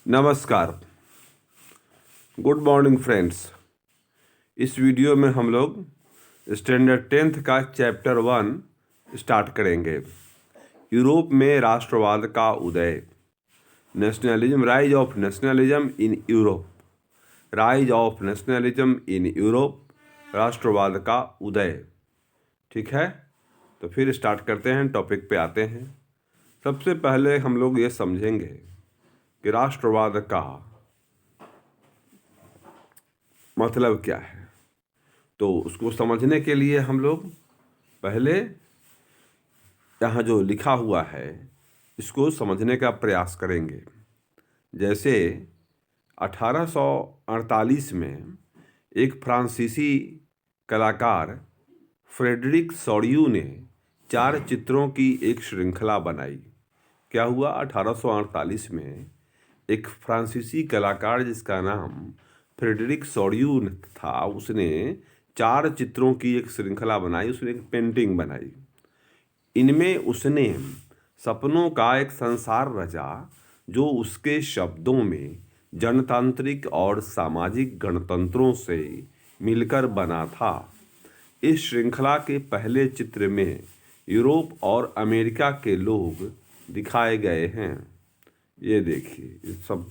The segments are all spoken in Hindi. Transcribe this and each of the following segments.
नमस्कार, गुड मॉर्निंग फ्रेंड्स। इस वीडियो में हम लोग स्टैंडर्ड 10th का चैप्टर 1 स्टार्ट करेंगे। यूरोप में राष्ट्रवाद का उदय, nationalism, rise of nationalism in Europe, rise of nationalism in Europe, राष्ट्रवाद का उदय। ठीक है, तो फिर स्टार्ट करते हैं, टॉपिक पे आते हैं। सबसे पहले हम लोग ये समझेंगे कि राष्ट्रवाद का मतलब क्या है। तो उसको समझने के लिए हम लोग पहले यहाँ जो लिखा हुआ है इसको समझने का प्रयास करेंगे। जैसे 1848 में एक फ्रांसीसी कलाकार फ्रेडरिक सोडियू ने 4 चित्रों की एक श्रृंखला बनाई। क्या हुआ? 1848 में एक फ्रांसीसी कलाकार जिसका नाम फ्रेडरिक सोडियू था, उसने 4 चित्रों की एक श्रृंखला बनाई, उसने एक पेंटिंग बनाई। इनमें उसने सपनों का एक संसार रचा जो उसके शब्दों में जनतांत्रिक और सामाजिक गणतंत्रों से मिलकर बना था। इस श्रृंखला के पहले चित्र में यूरोप और अमेरिका के लोग दिखाए गए हैं। ये देखिए, सब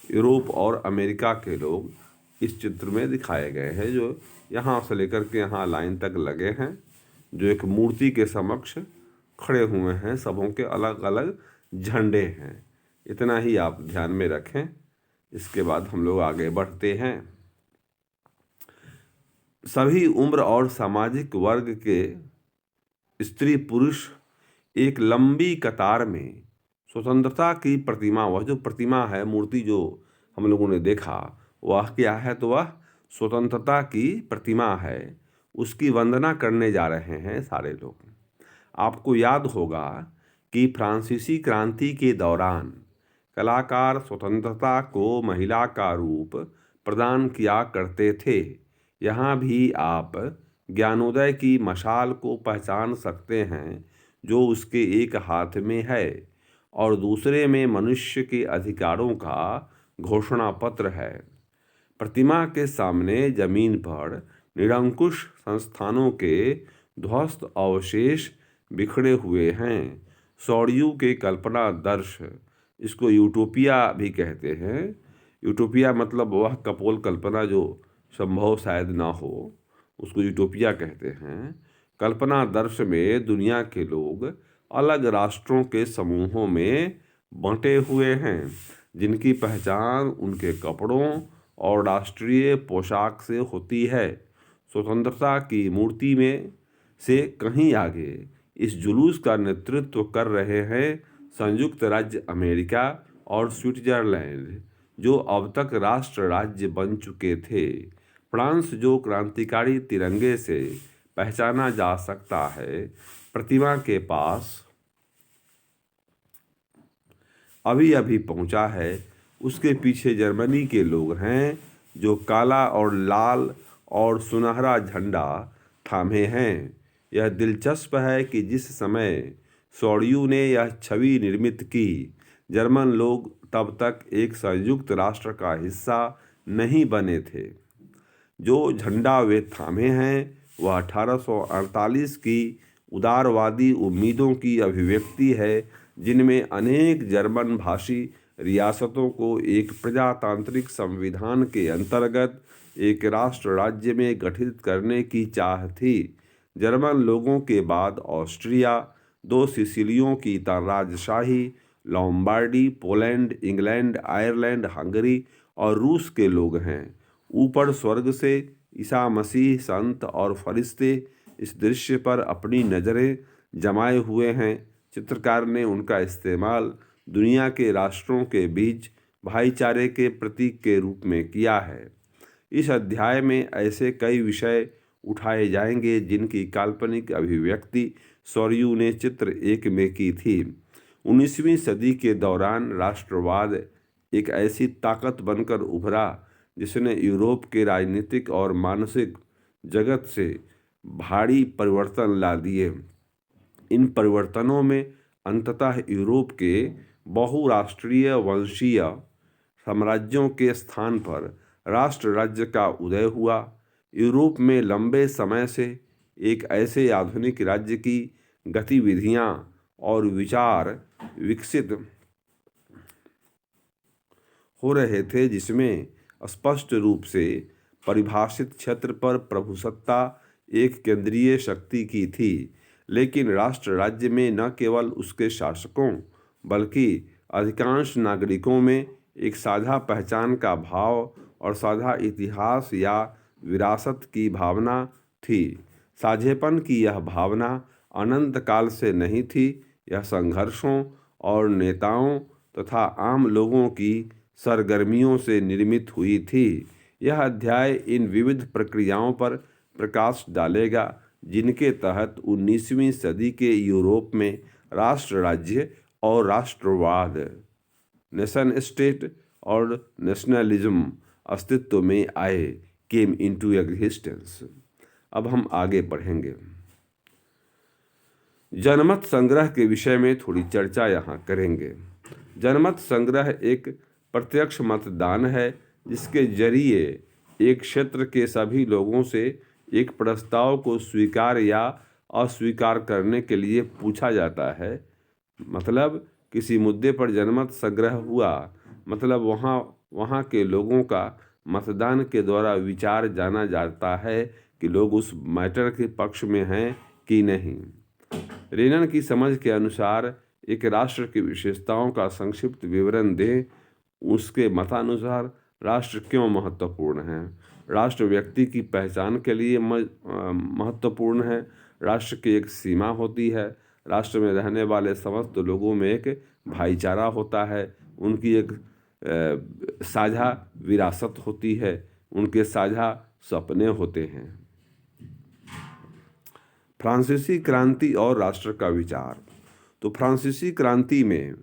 यूरोप और अमेरिका के लोग इस चित्र में दिखाए गए हैं, जो यहाँ से लेकर के यहाँ लाइन तक लगे हैं, जो एक मूर्ति के समक्ष खड़े हुए हैं। सबों के अलग अलग झंडे हैं। इतना ही आप ध्यान में रखें। इसके बाद हम लोग आगे बढ़ते हैं। सभी उम्र और सामाजिक वर्ग के स्त्री पुरुष एक लंबी कतार में स्वतंत्रता की प्रतिमा, वह जो प्रतिमा है, मूर्ति जो हम लोगों ने देखा, वह क्या है? तो वह स्वतंत्रता की प्रतिमा है। उसकी वंदना करने जा रहे हैं सारे लोग। आपको याद होगा कि फ्रांसीसी क्रांति के दौरान कलाकार स्वतंत्रता को महिला का रूप प्रदान किया करते थे। यहाँ भी आप ज्ञानोदय की मशाल को पहचान सकते हैं, जो उसके एक हाथ में है और दूसरे में मनुष्य के अधिकारों का घोषणा पत्र है। प्रतिमा के सामने जमीन पर निरंकुश संस्थानों के ध्वस्त अवशेष बिखरे हुए हैं। सोडियू के कल्पना दर्श, इसको यूटोपिया भी कहते हैं। यूटोपिया मतलब वह कपोल कल्पना जो संभव शायद ना हो, उसको यूटोपिया कहते हैं। कल्पना दर्श में दुनिया के लोग अलग राष्ट्रों के समूहों में बंटे हुए हैं, जिनकी पहचान उनके कपड़ों और राष्ट्रीय पोशाक से होती है। स्वतंत्रता की मूर्ति में से कहीं आगे इस जुलूस का नेतृत्व कर रहे हैं संयुक्त राज्य अमेरिका और स्विट्जरलैंड, जो अब तक राष्ट्र राज्य बन चुके थे। फ्रांस, जो क्रांतिकारी तिरंगे से पहचाना जा सकता है, प्रतिमा के पास अभी अभी पहुंचा है। उसके पीछे जर्मनी के लोग हैं, जो काला और लाल और सुनहरा झंडा थामे हैं। यह दिलचस्प है कि जिस समय सोडियू ने यह छवि निर्मित की, जर्मन लोग तब तक एक संयुक्त राष्ट्र का हिस्सा नहीं बने थे। जो झंडा वे थामे हैं वह 1848 की उदारवादी उम्मीदों की अभिव्यक्ति है, जिनमें अनेक जर्मन भाषी रियासतों को एक प्रजातांत्रिक संविधान के अंतर्गत एक राष्ट्र राज्य में गठित करने की चाह थी। जर्मन लोगों के बाद ऑस्ट्रिया, 2 सिसिलियों की राजशाही, Lombardy, Poland, England, Ireland, Hungary और रूस के लोग हैं। ऊपर स्वर्ग से ईसा मसीह, संत और फरिश्ते इस दृश्य पर अपनी नज़रें जमाए हुए हैं। चित्रकार ने उनका इस्तेमाल दुनिया के राष्ट्रों के बीच भाईचारे के प्रतीक के रूप में किया है। इस अध्याय में ऐसे कई विषय उठाए जाएंगे जिनकी काल्पनिक अभिव्यक्ति सोडियू ने चित्र 1 में की थी। 19वीं सदी के दौरान राष्ट्रवाद एक ऐसी ताकत बनकर उभरा जिसने यूरोप के राजनीतिक और मानसिक जगत से भारी परिवर्तन ला दिए। इन परिवर्तनों में अंततः यूरोप के बहुराष्ट्रीय वंशीय साम्राज्यों के स्थान पर राष्ट्र राज्य का उदय हुआ। यूरोप में लंबे समय से एक ऐसे आधुनिक राज्य की गतिविधियां और विचार विकसित हो रहे थे जिसमें स्पष्ट रूप से परिभाषित क्षेत्र पर प्रभुसत्ता एक केंद्रीय शक्ति की थी। लेकिन राष्ट्र राज्य में न केवल उसके शासकों बल्कि अधिकांश नागरिकों में एक साझा पहचान का भाव और साझा इतिहास या विरासत की भावना थी। साझेपन की यह भावना अनंत काल से नहीं थी, यह संघर्षों और नेताओं तथा आम लोगों की सरगर्मियों से निर्मित हुई थी। यह अध्याय इन विविध प्रक्रियाओं पर प्रकाश डालेगा जिनके तहत 19वीं सदी के यूरोप में राष्ट्र राज्य और राष्ट्रवाद, नेशन स्टेट और नेशनलिज्म अस्तित्व में आए, केम इनटू एग्जिस्टेंस। अब हम आगे बढ़ेंगे। जनमत संग्रह के विषय में थोड़ी चर्चा यहाँ करेंगे। जनमत संग्रह एक प्रत्यक्ष मतदान है जिसके जरिए एक क्षेत्र के सभी लोगों से एक प्रस्ताव को स्वीकार या अस्वीकार करने के लिए पूछा जाता है। मतलब किसी मुद्दे पर जनमत संग्रह हुआ, मतलब वहाँ के लोगों का मतदान के द्वारा विचार जाना जाता है कि लोग उस मैटर के पक्ष में हैं कि नहीं। रेनन की समझ के अनुसार एक राष्ट्र की विशेषताओं का संक्षिप्त विवरण दें। उसके मतानुसार राष्ट्र क्यों महत्वपूर्ण है। राष्ट्र व्यक्ति की पहचान के लिए महत्वपूर्ण है। राष्ट्र की एक सीमा होती है। राष्ट्र में रहने वाले समस्त लोगों में एक भाईचारा होता है। उनकी एक साझा विरासत होती है। उनके साझा सपने होते हैं। फ्रांसीसी क्रांति और राष्ट्र का विचार। तो फ्रांसीसी क्रांति में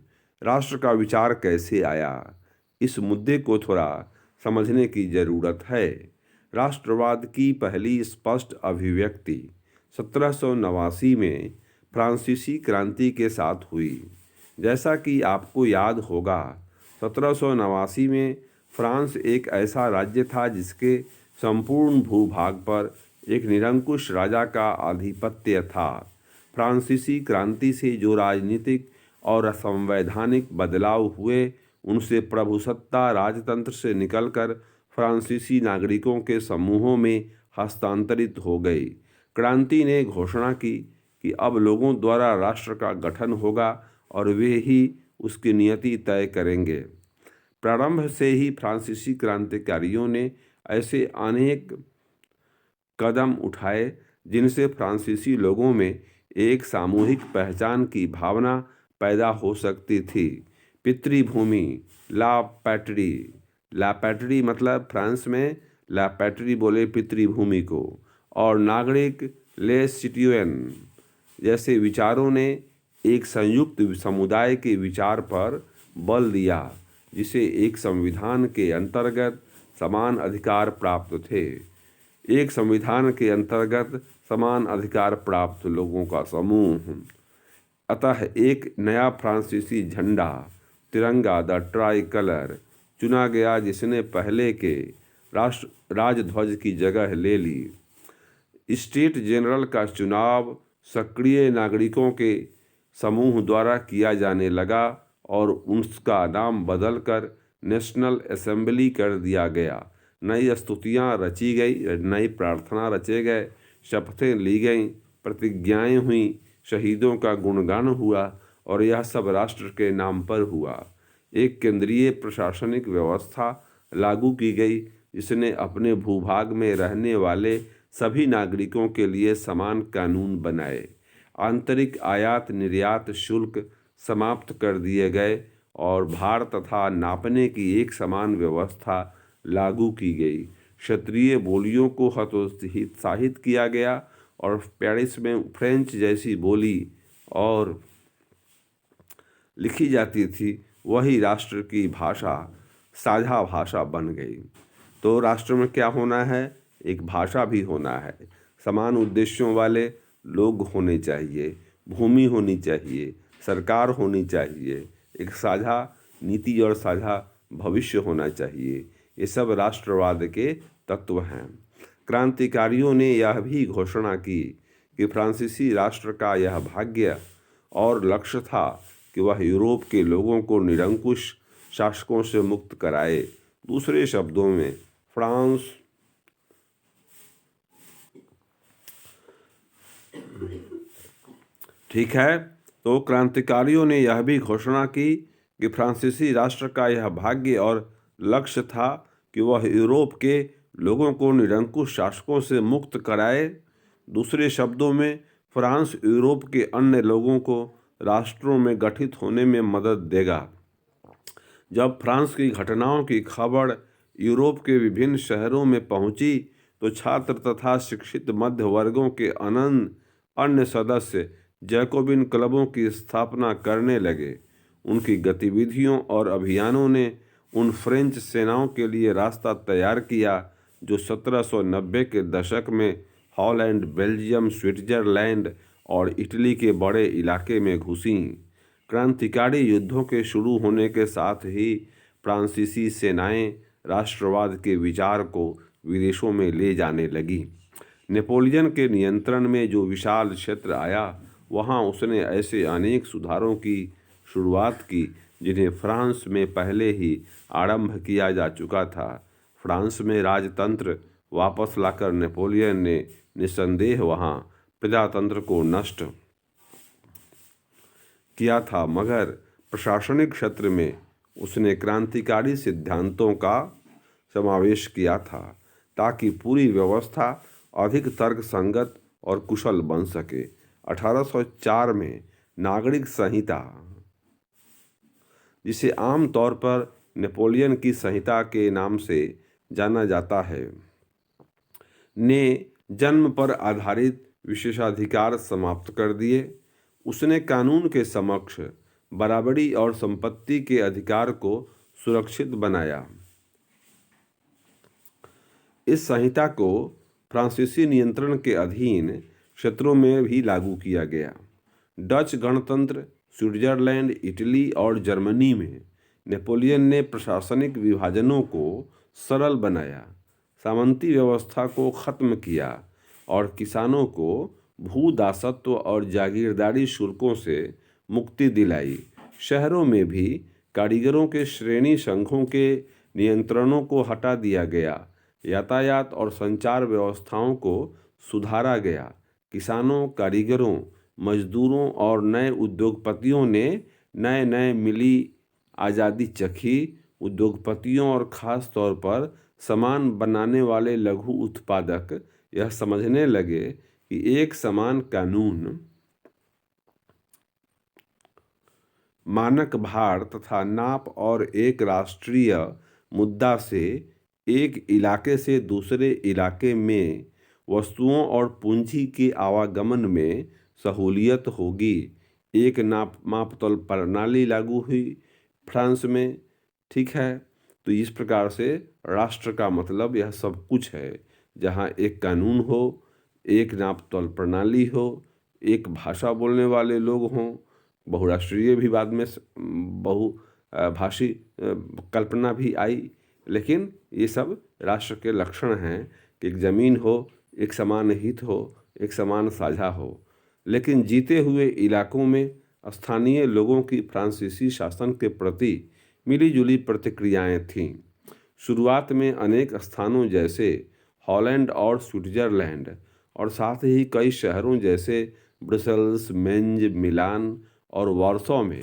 राष्ट्र का विचार कैसे आया, इस मुद्दे को थोड़ा समझने की जरूरत है। राष्ट्रवाद की पहली स्पष्ट अभिव्यक्ति 1789 में फ्रांसीसी क्रांति के साथ हुई। जैसा कि आपको याद होगा, 1789 में फ्रांस एक ऐसा राज्य था जिसके संपूर्ण भूभाग पर एक निरंकुश राजा का आधिपत्य था। फ्रांसीसी क्रांति से जो राजनीतिक और संवैधानिक बदलाव हुए उनसे प्रभुसत्ता राजतंत्र से निकलकर फ्रांसीसी नागरिकों के समूहों में हस्तांतरित हो गई। क्रांति ने घोषणा की कि अब लोगों द्वारा राष्ट्र का गठन होगा और वे ही उसकी नियति तय करेंगे। प्रारंभ से ही फ्रांसीसी क्रांतिकारियों ने ऐसे अनेक कदम उठाए जिनसे फ्रांसीसी लोगों में एक सामूहिक पहचान की भावना पैदा हो सकती थी। पितृभूमि, ला पैट्री मतलब फ्रांस में ला पैट्री बोले पितृभूमि को, और नागरिक ले सिटियन जैसे विचारों ने एक संयुक्त समुदाय के विचार पर बल दिया जिसे एक संविधान के अंतर्गत समान अधिकार प्राप्त थे। एक संविधान के अंतर्गत समान अधिकार प्राप्त लोगों का समूह। अतः एक नया फ्रांसीसी झंडा, तिरंगा द ट्राई कलर चुना गया जिसने पहले के राजध्वज की जगह ले ली। स्टेट जनरल का चुनाव सक्रिय नागरिकों के समूह द्वारा किया जाने लगा और उसका नाम बदलकर नेशनल असेंबली कर दिया गया। नई स्तुतियाँ रची गई, नई प्रार्थना रचे गए, शपथें ली गईं, प्रतिज्ञाएं हुई, शहीदों का गुणगान हुआ और यह सब राष्ट्र के नाम पर हुआ। एक केंद्रीय प्रशासनिक व्यवस्था लागू की गई जिसने अपने भूभाग में रहने वाले सभी नागरिकों के लिए समान कानून बनाए। आंतरिक आयात निर्यात शुल्क समाप्त कर दिए गए और भार तथा नापने की एक समान व्यवस्था लागू की गई। क्षेत्रीय बोलियों को हतोत्साहित किया गया और पेरिस में फ्रेंच जैसी बोली और लिखी जाती थी वही राष्ट्र की भाषा, साझा भाषा बन गई। तो राष्ट्र में क्या होना है, एक भाषा भी होना है, समान उद्देश्यों वाले लोग होने चाहिए, भूमि होनी चाहिए, सरकार होनी चाहिए, एक साझा नीति और साझा भविष्य होना चाहिए। ये सब राष्ट्रवाद के तत्व हैं। क्रांतिकारियों ने यह भी घोषणा की कि फ्रांसीसी राष्ट्र का यह भाग्य और लक्ष्य था कि वह यूरोप के लोगों को निरंकुश शासकों से मुक्त कराए। दूसरे शब्दों में फ्रांस ठीक है, तो क्रांतिकारियों ने यह भी घोषणा की कि फ्रांसीसी राष्ट्र का यह भाग्य और लक्ष्य था कि वह यूरोप के लोगों को निरंकुश शासकों से मुक्त कराए। दूसरे शब्दों में फ्रांस यूरोप के अन्य लोगों को राष्ट्रों में गठित होने में मदद देगा। जब फ्रांस की घटनाओं की खबर यूरोप के विभिन्न शहरों में पहुंची तो छात्र तथा शिक्षित मध्य वर्गों के अनंत अन्य सदस्य जैकोबिन क्लबों की स्थापना करने लगे। उनकी गतिविधियों और अभियानों ने उन फ्रेंच सेनाओं के लिए रास्ता तैयार किया जो 1790 के दशक में हॉलैंड, बेल्जियम, स्विट्जरलैंड और इटली के बड़े इलाके में घुसीं। क्रांतिकारी युद्धों के शुरू होने के साथ ही फ्रांसीसी सेनाएं राष्ट्रवाद के विचार को विदेशों में ले जाने लगी। नेपोलियन के नियंत्रण में जो विशाल क्षेत्र आया वहां उसने ऐसे अनेक सुधारों की शुरुआत की जिन्हें फ्रांस में पहले ही आरंभ किया जा चुका था। फ्रांस में राजतंत्र वापस लाकर नेपोलियन ने निस्संदेह वहां प्रजातंत्र को नष्ट किया था, मगर प्रशासनिक क्षेत्र में उसने क्रांतिकारी सिद्धांतों का समावेश किया था ताकि पूरी व्यवस्था अधिक तर्कसंगत और कुशल बन सके। 1804 में नागरिक संहिता, जिसे आमतौर पर नेपोलियन की संहिता के नाम से जाना जाता है, ने जन्म पर आधारित विशेषाधिकार समाप्त कर दिए। उसने कानून के समक्ष बराबरी और संपत्ति के अधिकार को सुरक्षित बनाया। इस संहिता को फ्रांसीसी नियंत्रण के अधीन क्षेत्रों में भी लागू किया गया। डच गणतंत्र, स्विट्जरलैंड, इटली और जर्मनी में नेपोलियन ने प्रशासनिक विभाजनों को सरल बनाया, सामंती व्यवस्था को खत्म किया और किसानों को भूदासत्व और जागीरदारी शुल्कों से मुक्ति दिलाई। शहरों में भी कारीगरों के श्रेणी संघों के नियंत्रणों को हटा दिया गया। यातायात और संचार व्यवस्थाओं को सुधारा गया। किसानों, कारीगरों, मजदूरों और नए उद्योगपतियों ने नए नए मिली आज़ादी चखी। उद्योगपतियों और ख़ास तौर पर सामान बनाने वाले लघु उत्पादक यह समझने लगे कि एक समान कानून, मानक भार तथा नाप और एक राष्ट्रीय मुद्दा से एक इलाके से दूसरे इलाके में वस्तुओं और पूंजी के आवागमन में सहूलियत होगी। एक मापतौल प्रणाली लागू हुई फ्रांस में। ठीक है, तो इस प्रकार से राष्ट्र का मतलब यह सब कुछ है, जहाँ एक कानून हो, एक नापतौल प्रणाली हो, एक भाषा बोलने वाले लोग हों, बहुराष्ट्रीय भी बाद में बहुभाषी कल्पना भी आई, लेकिन ये सब राष्ट्र के लक्षण हैं कि एक ज़मीन हो, एक समान हित हो, एक समान साझा हो। लेकिन जीते हुए इलाकों में स्थानीय लोगों की फ्रांसीसी शासन के प्रति मिलीजुली प्रतिक्रियाएं थीं। शुरुआत में अनेक स्थानों जैसे हॉलैंड और स्विट्जरलैंड और साथ ही कई शहरों जैसे ब्रसेल्स, मेंज, मिलान और वार्सो में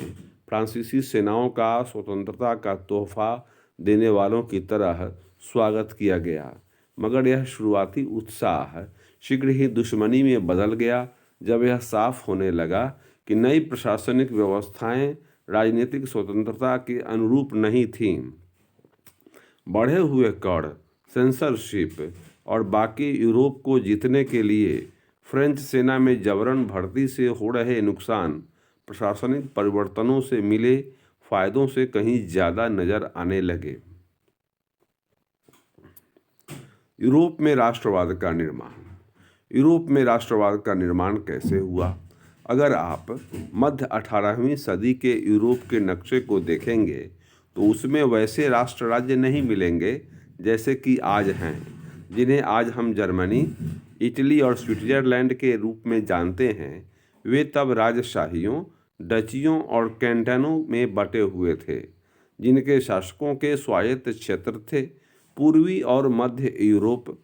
फ्रांसीसी सेनाओं का स्वतंत्रता का तोहफा देने वालों की तरह स्वागत किया गया, मगर यह शुरुआती उत्साह शीघ्र ही दुश्मनी में बदल गया जब यह साफ होने लगा कि नई प्रशासनिक व्यवस्थाएं राजनीतिक स्वतंत्रता के अनुरूप नहीं थीं। बढ़े हुए कर, सेंसरशिप और बाकी यूरोप को जीतने के लिए फ्रेंच सेना में जबरन भर्ती से हो रहे नुकसान प्रशासनिक परिवर्तनों से मिले फायदों से कहीं ज़्यादा नजर आने लगे। यूरोप में राष्ट्रवाद का निर्माण। यूरोप में राष्ट्रवाद का निर्माण कैसे हुआ? अगर आप मध्य 18वीं सदी के यूरोप के नक्शे को देखेंगे तो उसमें वैसे राष्ट्र राज्य नहीं मिलेंगे जैसे कि आज हैं, जिन्हें आज हम जर्मनी, इटली और स्विट्जरलैंड के रूप में जानते हैं। वे तब राजशाहियों, डचियों और कैंटनों में बटे हुए थे, जिनके शासकों के स्वायत्त क्षेत्र थे। पूर्वी और मध्य यूरोप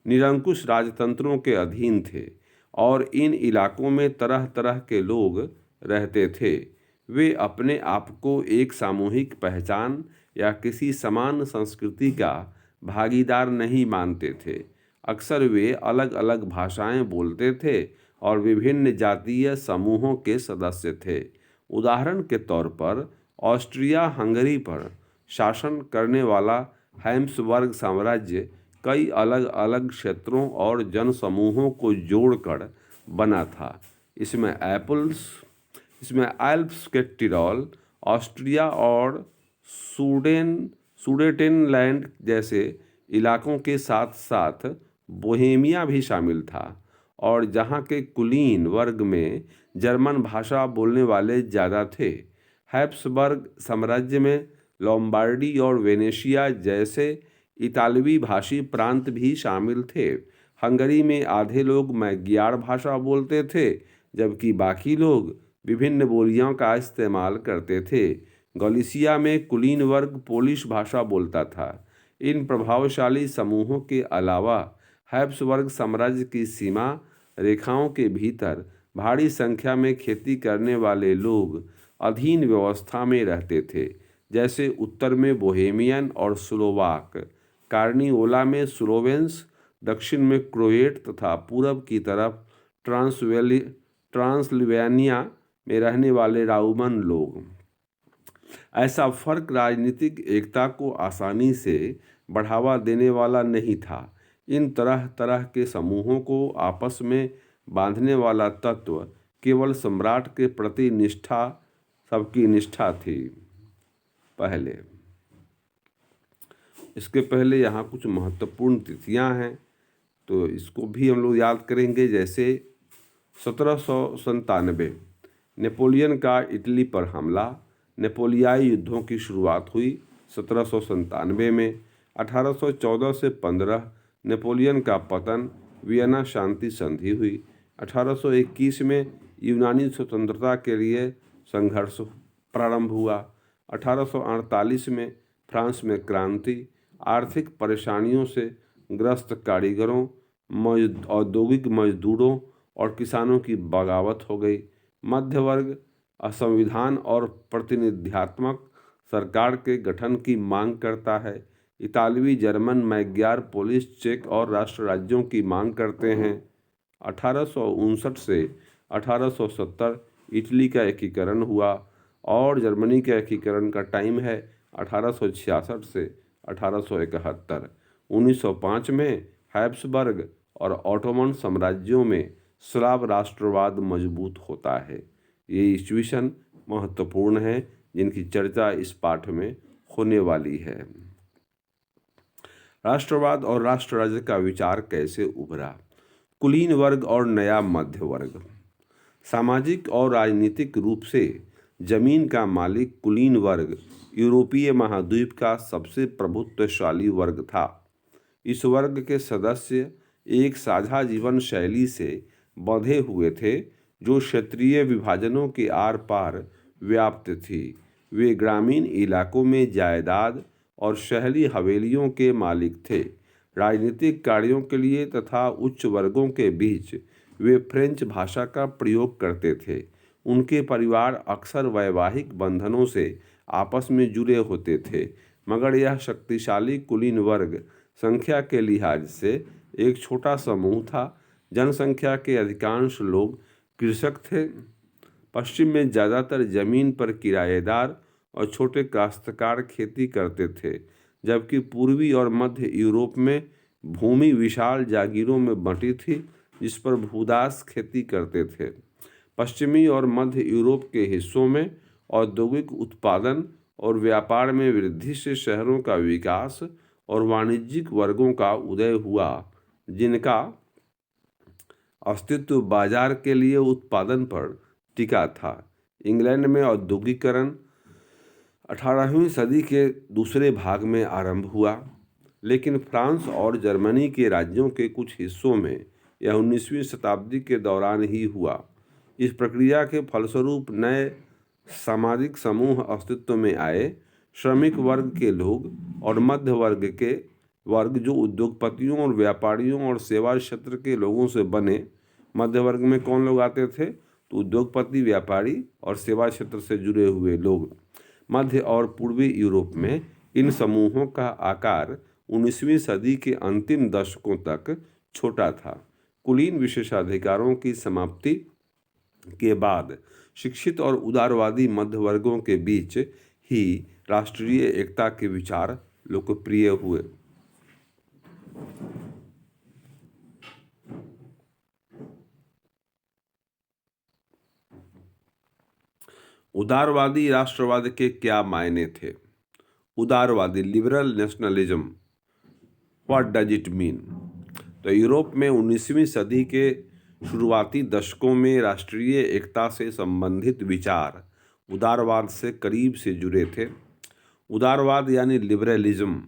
निरंकुश राजतंत्रों के अधीन थे और इन इलाकों में तरह तरह के लोग रहते थे। वे अपने आप को एक सामूहिक पहचान या किसी समान संस्कृति का भागीदार नहीं मानते थे। अक्सर वे अलग अलग भाषाएं बोलते थे और विभिन्न जातीय समूहों के सदस्य थे। उदाहरण के तौर पर ऑस्ट्रिया हंगरी पर शासन करने वाला हैब्सबर्ग साम्राज्य कई अलग अलग क्षेत्रों और जनसमूहों को जोड़कर बना था। इसमें एल्प्स के टिरोल, ऑस्ट्रिया और सुडेटेनलैंड जैसे इलाकों के साथ साथ बोहेमिया भी शामिल था, और जहाँ के कुलीन वर्ग में जर्मन भाषा बोलने वाले ज़्यादा थे। हैब्सबर्ग साम्राज्य में लोम्बार्डी और वेनेशिया जैसे इतालवी भाषी प्रांत भी शामिल थे। हंगरी में आधे लोग मैग्यार भाषा बोलते थे, जबकि बाकी लोग विभिन्न बोलियों का इस्तेमाल करते थे। गलिसिया में कुलीन वर्ग पोलिश भाषा बोलता था। इन प्रभावशाली समूहों के अलावा हैब्सबर्ग साम्राज्य की सीमा रेखाओं के भीतर भारी संख्या में खेती करने वाले लोग अधीन व्यवस्था में रहते थे, जैसे उत्तर में बोहेमियन और स्लोवाक, कार्निओला में स्लोवेंस, दक्षिण में क्रोएट तथा पूरब की तरफ ट्रांसल्वेनिया में रहने वाले राउमन लोग। ऐसा फर्क राजनीतिक एकता को आसानी से बढ़ावा देने वाला नहीं था। इन तरह तरह के समूहों को आपस में बांधने वाला तत्व केवल सम्राट के प्रति निष्ठा, सबकी निष्ठा थी। इसके पहले यहाँ कुछ महत्वपूर्ण तिथियाँ हैं, तो इसको भी हम लोग याद करेंगे। जैसे 1797 नेपोलियन का इटली पर हमला। नेपोलियाई युद्धों की शुरुआत हुई 1797 में। 1814 से 15 नेपोलियन का पतन, वियना शांति संधि हुई। 1821 में यूनानी स्वतंत्रता के लिए संघर्ष प्रारंभ हुआ। 1848 में फ्रांस में क्रांति। आर्थिक परेशानियों से ग्रस्त कारीगरों, औद्योगिक मजदूरों और किसानों की बगावत हो गई। मध्य वर्ग असंविधान और प्रतिनिध्यात्मक सरकार के गठन की मांग करता है। इतालवी, जर्मन, मैग्यार, पोलिश, चेक और राष्ट्र राज्यों की मांग करते हैं। 1859 से 1870 इटली का एकीकरण हुआ और जर्मनी के एकीकरण का टाइम है 1866 से 1871। 1905 में हैब्सबर्ग और ऑटोमन साम्राज्यों में स्लाव राष्ट्रवाद मजबूत होता है। ये ईस्वीसन महत्वपूर्ण है, जिनकी चर्चा इस पाठ में होने वाली है। राष्ट्रवाद और राष्ट्र राज्य का विचार कैसे उभरा? कुलीन वर्ग और नया मध्य वर्ग। सामाजिक और राजनीतिक रूप से जमीन का मालिक कुलीन वर्ग यूरोपीय महाद्वीप का सबसे प्रभुत्वशाली वर्ग था। इस वर्ग के सदस्य एक साझा जीवन शैली से बंधे हुए थे, जो क्षेत्रीय विभाजनों के आर पार व्याप्त थी। वे ग्रामीण इलाकों में जायदाद और शहरी हवेलियों के मालिक थे। राजनीतिक कार्यों के लिए तथा उच्च वर्गों के बीच वे फ्रेंच भाषा का प्रयोग करते थे। उनके परिवार अक्सर वैवाहिक बंधनों से आपस में जुड़े होते थे, मगर यह शक्तिशाली कुलीन वर्ग संख्या के लिहाज से एक छोटा समूह था। जनसंख्या के अधिकांश लोग कृषक थे। पश्चिम में ज़्यादातर जमीन पर किराएदार और छोटे काश्तकार खेती करते थे, जबकि पूर्वी और मध्य यूरोप में भूमि विशाल जागीरों में बंटी थी, जिस पर भूदास खेती करते थे। पश्चिमी और मध्य यूरोप के हिस्सों में औद्योगिक उत्पादन और व्यापार में वृद्धि से शहरों का विकास और वाणिज्यिक वर्गों का उदय हुआ, जिनका अस्तित्व बाजार के लिए उत्पादन पर टिका था। इंग्लैंड में औद्योगिकरण 18वीं सदी के दूसरे भाग में आरंभ हुआ, लेकिन फ्रांस और जर्मनी के राज्यों के कुछ हिस्सों में यह 19वीं शताब्दी के दौरान ही हुआ। इस प्रक्रिया के फलस्वरूप नए सामाजिक समूह अस्तित्व में आए। श्रमिक वर्ग के लोग और मध्य वर्ग जो उद्योगपतियों और व्यापारियों और सेवा क्षेत्र के लोगों से बने। मध्य वर्ग में कौन लोग आते थे? तो उद्योगपति, व्यापारी और सेवा क्षेत्र से जुड़े हुए लोग। मध्य और पूर्वी यूरोप में इन समूहों का आकार 19वीं सदी के अंतिम दशकों तक छोटा था। कुलीन विशेषाधिकारों की समाप्ति के बाद शिक्षित और उदारवादी मध्य वर्गों के बीच ही राष्ट्रीय एकता के विचार लोकप्रिय हुए। उदारवादी राष्ट्रवाद के क्या मायने थे? उदारवादी, liberal nationalism, what does it mean? तो यूरोप में 19वीं सदी के शुरुआती दशकों में राष्ट्रीय एकता से संबंधित विचार उदारवाद से करीब से जुड़े थे। उदारवाद यानी लिबरलिज्म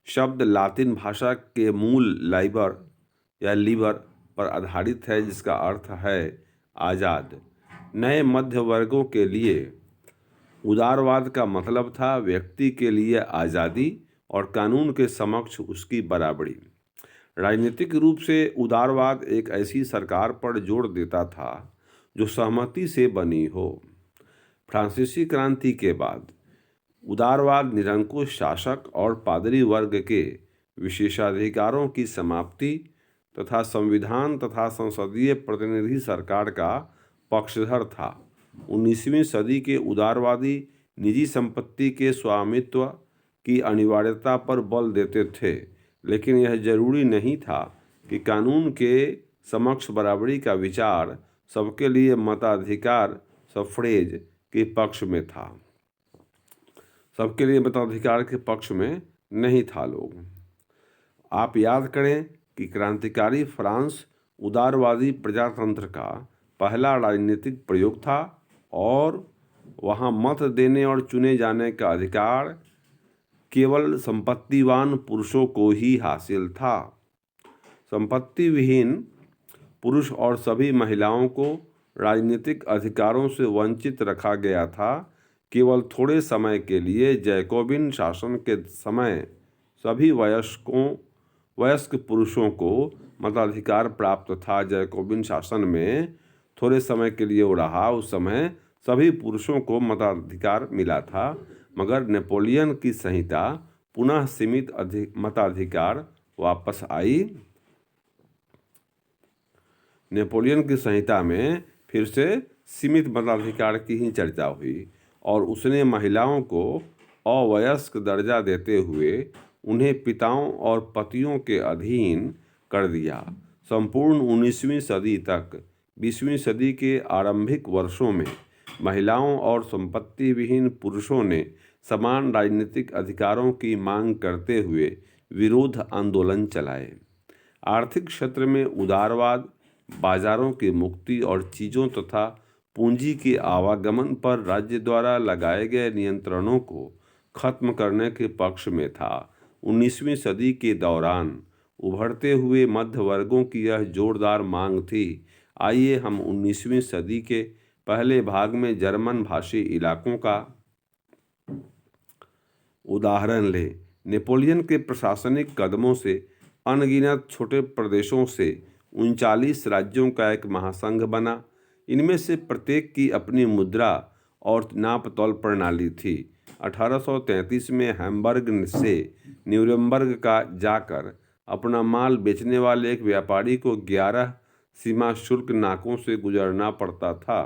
शब्द लातिन भाषा के मूल लाइबर या लीबर पर आधारित है, जिसका अर्थ है आज़ाद। नए मध्य वर्गों के लिए उदारवाद का मतलब था व्यक्ति के लिए आज़ादी और कानून के समक्ष उसकी बराबरी। राजनीतिक रूप से उदारवाद एक ऐसी सरकार पर जोर देता था जो सहमति से बनी हो। फ्रांसीसी क्रांति के बाद उदारवाद निरंकुश शासक और पादरी वर्ग के विशेषाधिकारों की समाप्ति तथा संविधान तथा संसदीय प्रतिनिधि सरकार का पक्षधर था। 19वीं सदी के उदारवादी निजी संपत्ति के स्वामित्व की अनिवार्यता पर बल देते थे, लेकिन यह जरूरी नहीं था कि कानून के समक्ष बराबरी का विचार सबके लिए मताधिकार सफ्रेज के पक्ष में था। सबके लिए मताधिकार के पक्ष में नहीं था लोग। आप याद करें कि क्रांतिकारी फ्रांस उदारवादी प्रजातंत्र का पहला राजनीतिक प्रयोग था और वहाँ मत देने और चुने जाने का अधिकार केवल संपत्तिवान पुरुषों को ही हासिल था। संपत्ति विहीन पुरुष और सभी महिलाओं को राजनीतिक अधिकारों से वंचित रखा गया था। केवल थोड़े समय के लिए जैकोबिन शासन के समय सभी वयस्क पुरुषों को मताधिकार प्राप्त था। जैकोबिन शासन में थोड़े समय के लिए वो रहा, उस समय सभी पुरुषों को मताधिकार मिला था, मगर नेपोलियन की संहिता पुनः सीमित मताधिकार वापस आई। नेपोलियन की संहिता में फिर से सीमित मताधिकार की ही चर्चा हुई और उसने महिलाओं को अवयस्क दर्जा देते हुए उन्हें पिताओं और पतियों के अधीन कर दिया। संपूर्ण 19वीं सदी तक 20वीं सदी के आरंभिक वर्षों में महिलाओं और संपत्ति विहीन पुरुषों ने समान राजनीतिक अधिकारों की मांग करते हुए विरोध आंदोलन चलाए। आर्थिक क्षेत्र में उदारवाद बाजारों की मुक्ति और चीज़ों तथा पूंजी के आवागमन पर राज्य द्वारा लगाए गए नियंत्रणों को खत्म करने के पक्ष में था। 19वीं सदी के दौरान उभरते हुए मध्य वर्गों की यह जोरदार मांग थी। आइए हम 19वीं सदी के पहले भाग में जर्मन भाषी इलाकों का उदाहरण लें। नेपोलियन के प्रशासनिक कदमों से अनगिनत छोटे प्रदेशों से 39 राज्यों का एक महासंघ बना। इनमें से प्रत्येक की अपनी मुद्रा और नापतोल प्रणाली थी। 1833 में हैम्बर्ग से न्यूरेमबर्ग का जाकर अपना माल बेचने वाले एक व्यापारी को 11 सीमा शुल्क नाकों से गुजरना पड़ता था।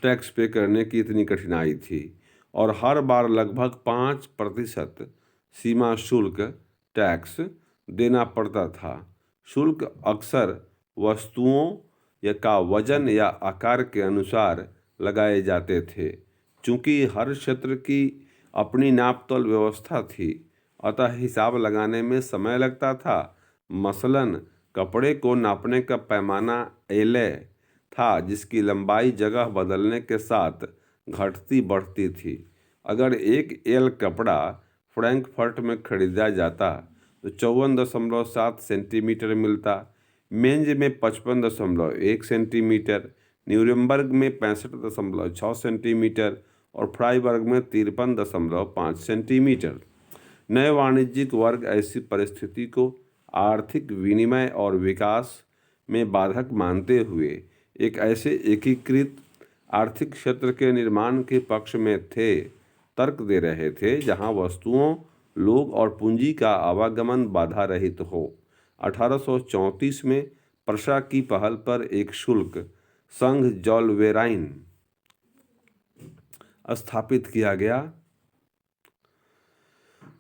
टैक्स पे करने की इतनी कठिनाई थी और हर बार लगभग 5% सीमा शुल्क टैक्स देना पड़ता था। शुल्क अक्सर वस्तुओं का वजन या आकार के अनुसार लगाए जाते थे। चूँकि हर क्षेत्र की अपनी नापतोल व्यवस्था थी, अतः हिसाब लगाने में समय लगता था। मसलन कपड़े को नापने का पैमाना एले था जिसकी लंबाई जगह बदलने के साथ घटती बढ़ती थी। अगर एक एल कपड़ा फ्रैंकफर्ट में खरीदा जाता तो 54.7 सेंटीमीटर मिलता, मेंज में 55.1 सेंटीमीटर, न्यूरेमबर्ग में 65.6 सेंटीमीटर और फ्राइबर्ग में 53.5 सेंटीमीटर। नए वाणिज्यिक वर्ग ऐसी परिस्थिति को आर्थिक विनिमय और विकास में बाधक मानते हुए एक ऐसे एकीकृत आर्थिक क्षेत्र के निर्माण के पक्ष में थे, तर्क दे रहे थे जहां वस्तुओं, लोग और पूंजी का आवागमन बाधा रहित हो। 1834 में प्रशा की पहल पर एक शुल्क संघ जॉलवेराइन स्थापित किया गया,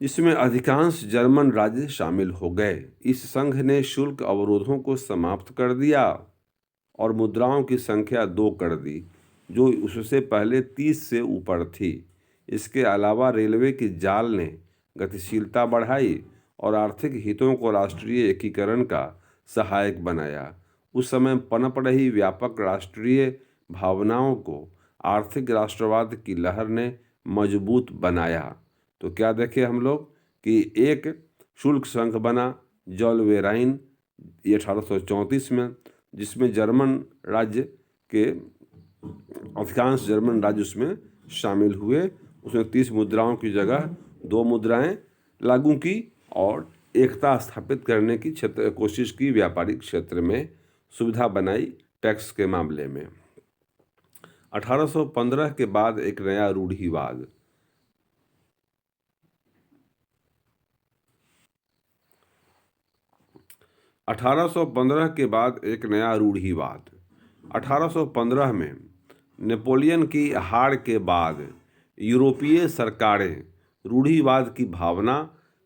जिसमें अधिकांश जर्मन राज्य शामिल हो गए। इस संघ ने शुल्क अवरोधों को समाप्त कर दिया और मुद्राओं की संख्या 2 कर दी, जो उससे पहले 30 से ऊपर थी। इसके अलावा रेलवे की जाल ने गतिशीलता बढ़ाई और आर्थिक हितों को राष्ट्रीय एकीकरण का सहायक बनाया। उस समय पनप रही व्यापक राष्ट्रीय भावनाओं को आर्थिक राष्ट्रवाद की लहर ने मजबूत बनाया। तो क्या देखे हम लोग कि एक शुल्क संघ बना जॉलवेराइन, ये 1834 में, जिसमें जर्मन राज्य के अधिकांश जर्मन राज्य उसमें शामिल हुए। उसमें 30 मुद्राओं की जगह 2 मुद्राएं लागू की और एकता स्थापित करने की कोशिश की। व्यापारिक क्षेत्र में सुविधा बनाई टैक्स के मामले में। 1815 के बाद एक नया रूढ़िवाद। 1815 के बाद एक नया रूढ़िवाद। 1815 में नेपोलियन की हार के बाद यूरोपीय सरकारें रूढ़िवाद की भावना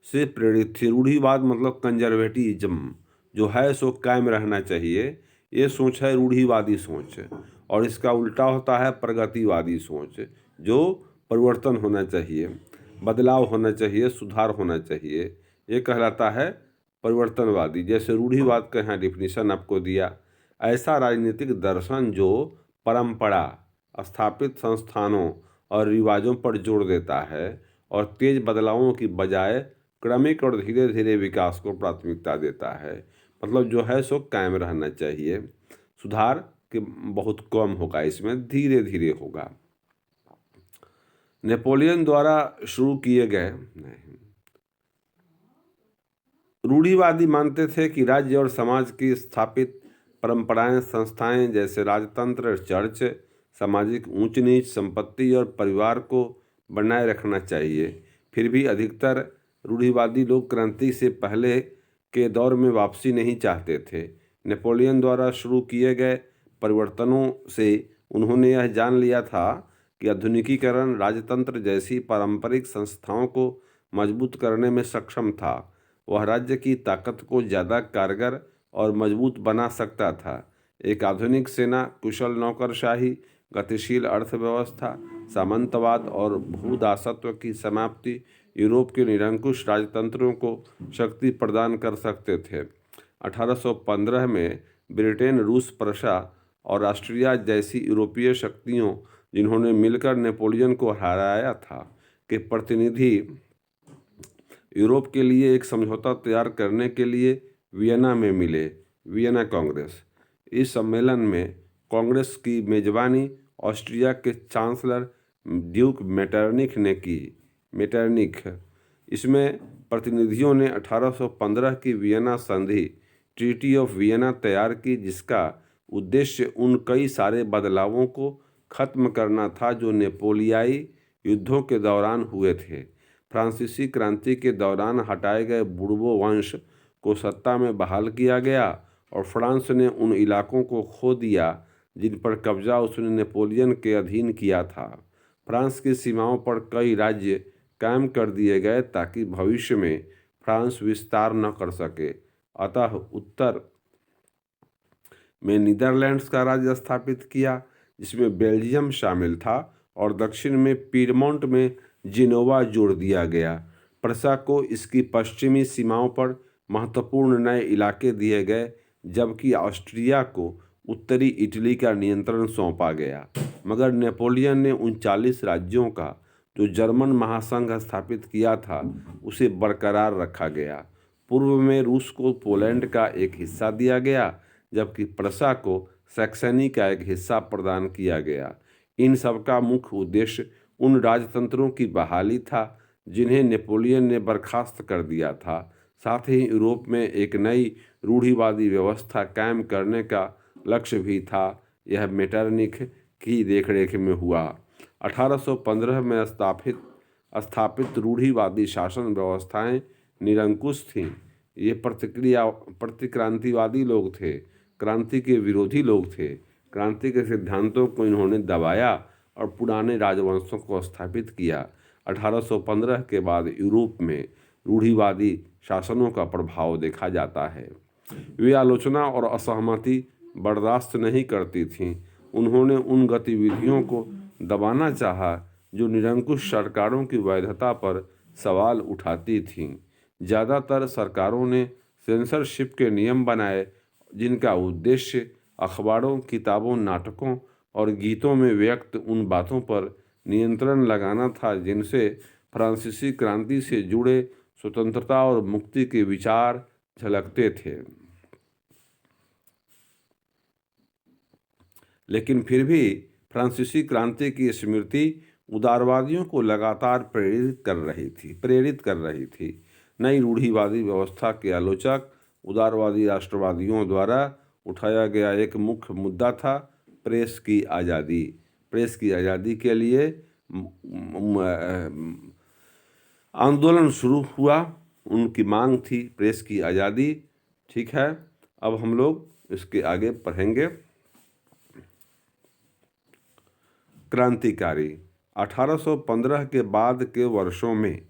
से प्रेरित थी। रूढ़िवाद मतलब कंजर्वेटिज्म, जो है सो कायम रहना चाहिए, ये सोच है रूढ़िवादी सोच, और इसका उल्टा होता है प्रगतिवादी सोच, जो परिवर्तन होना चाहिए, बदलाव होना चाहिए, सुधार होना चाहिए, ये कहलाता है परिवर्तनवादी। जैसे रूढ़िवाद का यहाँ डिफिनीशन आपको दिया, ऐसा राजनीतिक दर्शन जो परंपरा, स्थापित संस्थानों और रिवाजों पर जोर देता है और तेज बदलावों की बजाय क्रमिक और धीरे धीरे विकास को प्राथमिकता देता है। मतलब जो है सो कायम रहना चाहिए, सुधार के बहुत कम होगा, इसमें धीरे धीरे होगा। नेपोलियन द्वारा शुरू किए गए रूढ़िवादी मानते थे कि राज्य और समाज की स्थापित परंपराएं, संस्थाएं जैसे राजतंत्र, चर्च, सामाजिक ऊंच नीच, संपत्ति और परिवार को बनाए रखना चाहिए। फिर भी अधिकतर रूढ़िवादी लोग क्रांति से पहले के दौर में वापसी नहीं चाहते थे। नेपोलियन द्वारा शुरू किए गए परिवर्तनों से उन्होंने यह जान लिया था कि आधुनिकीकरण राजतंत्र जैसी पारंपरिक संस्थाओं को मजबूत करने में सक्षम था। वह राज्य की ताकत को ज़्यादा कारगर और मजबूत बना सकता था। एक आधुनिक सेना, कुशल नौकरशाही, गतिशील अर्थव्यवस्था, सामंतवाद और भूदासत्व की समाप्ति यूरोप के निरंकुश राजतंत्रों को शक्ति प्रदान कर सकते थे। 1815 में ब्रिटेन, रूस, प्रशा और ऑस्ट्रिया जैसी यूरोपीय शक्तियों, जिन्होंने मिलकर नेपोलियन को हराया था, के प्रतिनिधि यूरोप के लिए एक समझौता तैयार करने के लिए वियना में मिले। वियना कांग्रेस। इस सम्मेलन में कांग्रेस की मेजबानी ऑस्ट्रिया के चांसलर ड्यूक मेटरनिख ने की। इसमें प्रतिनिधियों ने 1815 की वियना संधि, ट्रीटी ऑफ वियना तैयार की, जिसका उद्देश्य उन कई सारे बदलावों को खत्म करना था जो नेपोलियाई युद्धों के दौरान हुए थे। फ्रांसीसी क्रांति के दौरान हटाए गए बुर्बो वंश को सत्ता में बहाल किया गया और फ्रांस ने उन इलाकों को खो दिया जिन पर कब्जा उसने नेपोलियन के अधीन किया था। फ्रांस की सीमाओं पर कई राज्य कायम कर दिए गए ताकि भविष्य में फ्रांस विस्तार न कर सके। अतः उत्तर में नीदरलैंड्स का राज्य स्थापित किया, जिसमें बेल्जियम शामिल था, और दक्षिण में पीरमोंट में जिनोवा जोड़ दिया गया। प्रशा को इसकी पश्चिमी सीमाओं पर महत्वपूर्ण नए इलाके दिए गए, जबकि ऑस्ट्रिया को उत्तरी इटली का नियंत्रण सौंपा गया, मगर नेपोलियन ने उन 40 राज्यों का जो जर्मन महासंघ स्थापित किया था उसे बरकरार रखा गया। पूर्व में रूस को पोलैंड का एक हिस्सा दिया गया, जबकि प्रसा को सैक्सनी का एक हिस्सा प्रदान किया गया। इन सबका मुख्य उद्देश्य उन राजतंत्रों की बहाली था जिन्हें नेपोलियन ने बर्खास्त कर दिया था। साथ ही यूरोप में एक नई रूढ़िवादी व्यवस्था कायम करने का लक्ष्य भी था। यह मेटरनिख की देखरेख में हुआ। 1815 में स्थापित रूढ़िवादी शासन व्यवस्थाएं निरंकुश थीं। ये प्रतिक्रांतिवादी लोग थे, क्रांति के विरोधी लोग थे। क्रांति के सिद्धांतों को इन्होंने दबाया और पुराने राजवंशों को स्थापित किया। 1815 के बाद यूरोप में रूढ़िवादी शासनों का प्रभाव देखा जाता है। वे आलोचना और असहमति बर्दाश्त नहीं करती थीं। उन्होंने उन गतिविधियों को दबाना चाहा जो निरंकुश सरकारों की वैधता पर सवाल उठाती थीं। ज़्यादातर सरकारों ने सेंसरशिप के नियम बनाए, जिनका उद्देश्य अखबारों, किताबों, नाटकों और गीतों में व्यक्त उन बातों पर नियंत्रण लगाना था जिनसे फ्रांसीसी क्रांति से जुड़े स्वतंत्रता और मुक्ति के विचार झलकते थे। लेकिन फिर भी फ्रांसीसी क्रांति की स्मृति उदारवादियों को लगातार प्रेरित कर रही थी। नई रूढ़िवादी व्यवस्था के आलोचक उदारवादी राष्ट्रवादियों द्वारा उठाया गया एक मुख्य मुद्दा था प्रेस की आज़ादी। प्रेस की आज़ादी के लिए आंदोलन शुरू हुआ। उनकी मांग थी प्रेस की आज़ादी। ठीक है, अब हम लोग इसके आगे पढ़ेंगे। क्रांतिकारी 1815 के बाद के वर्षों में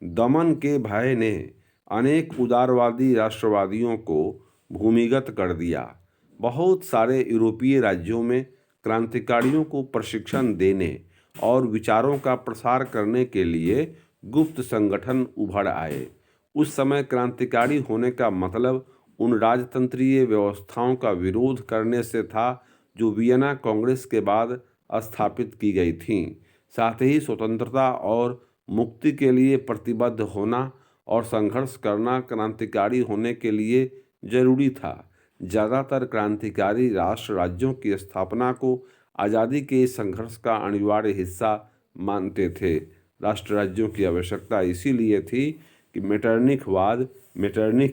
दमन के भय ने अनेक उदारवादी राष्ट्रवादियों को भूमिगत कर दिया। बहुत सारे यूरोपीय राज्यों में क्रांतिकारियों को प्रशिक्षण देने और विचारों का प्रसार करने के लिए गुप्त संगठन उभर आए। उस समय क्रांतिकारी होने का मतलब उन राजतंत्रीय व्यवस्थाओं का विरोध करने से था जो वियना कांग्रेस के बाद स्थापित की गई थीं। साथ ही स्वतंत्रता और मुक्ति के लिए प्रतिबद्ध होना और संघर्ष करना क्रांतिकारी होने के लिए जरूरी था। ज़्यादातर क्रांतिकारी राष्ट्र राज्यों की स्थापना को आज़ादी के संघर्ष का अनिवार्य हिस्सा मानते थे। राष्ट्र राज्यों की आवश्यकता इसीलिए थी कि मेटरनिख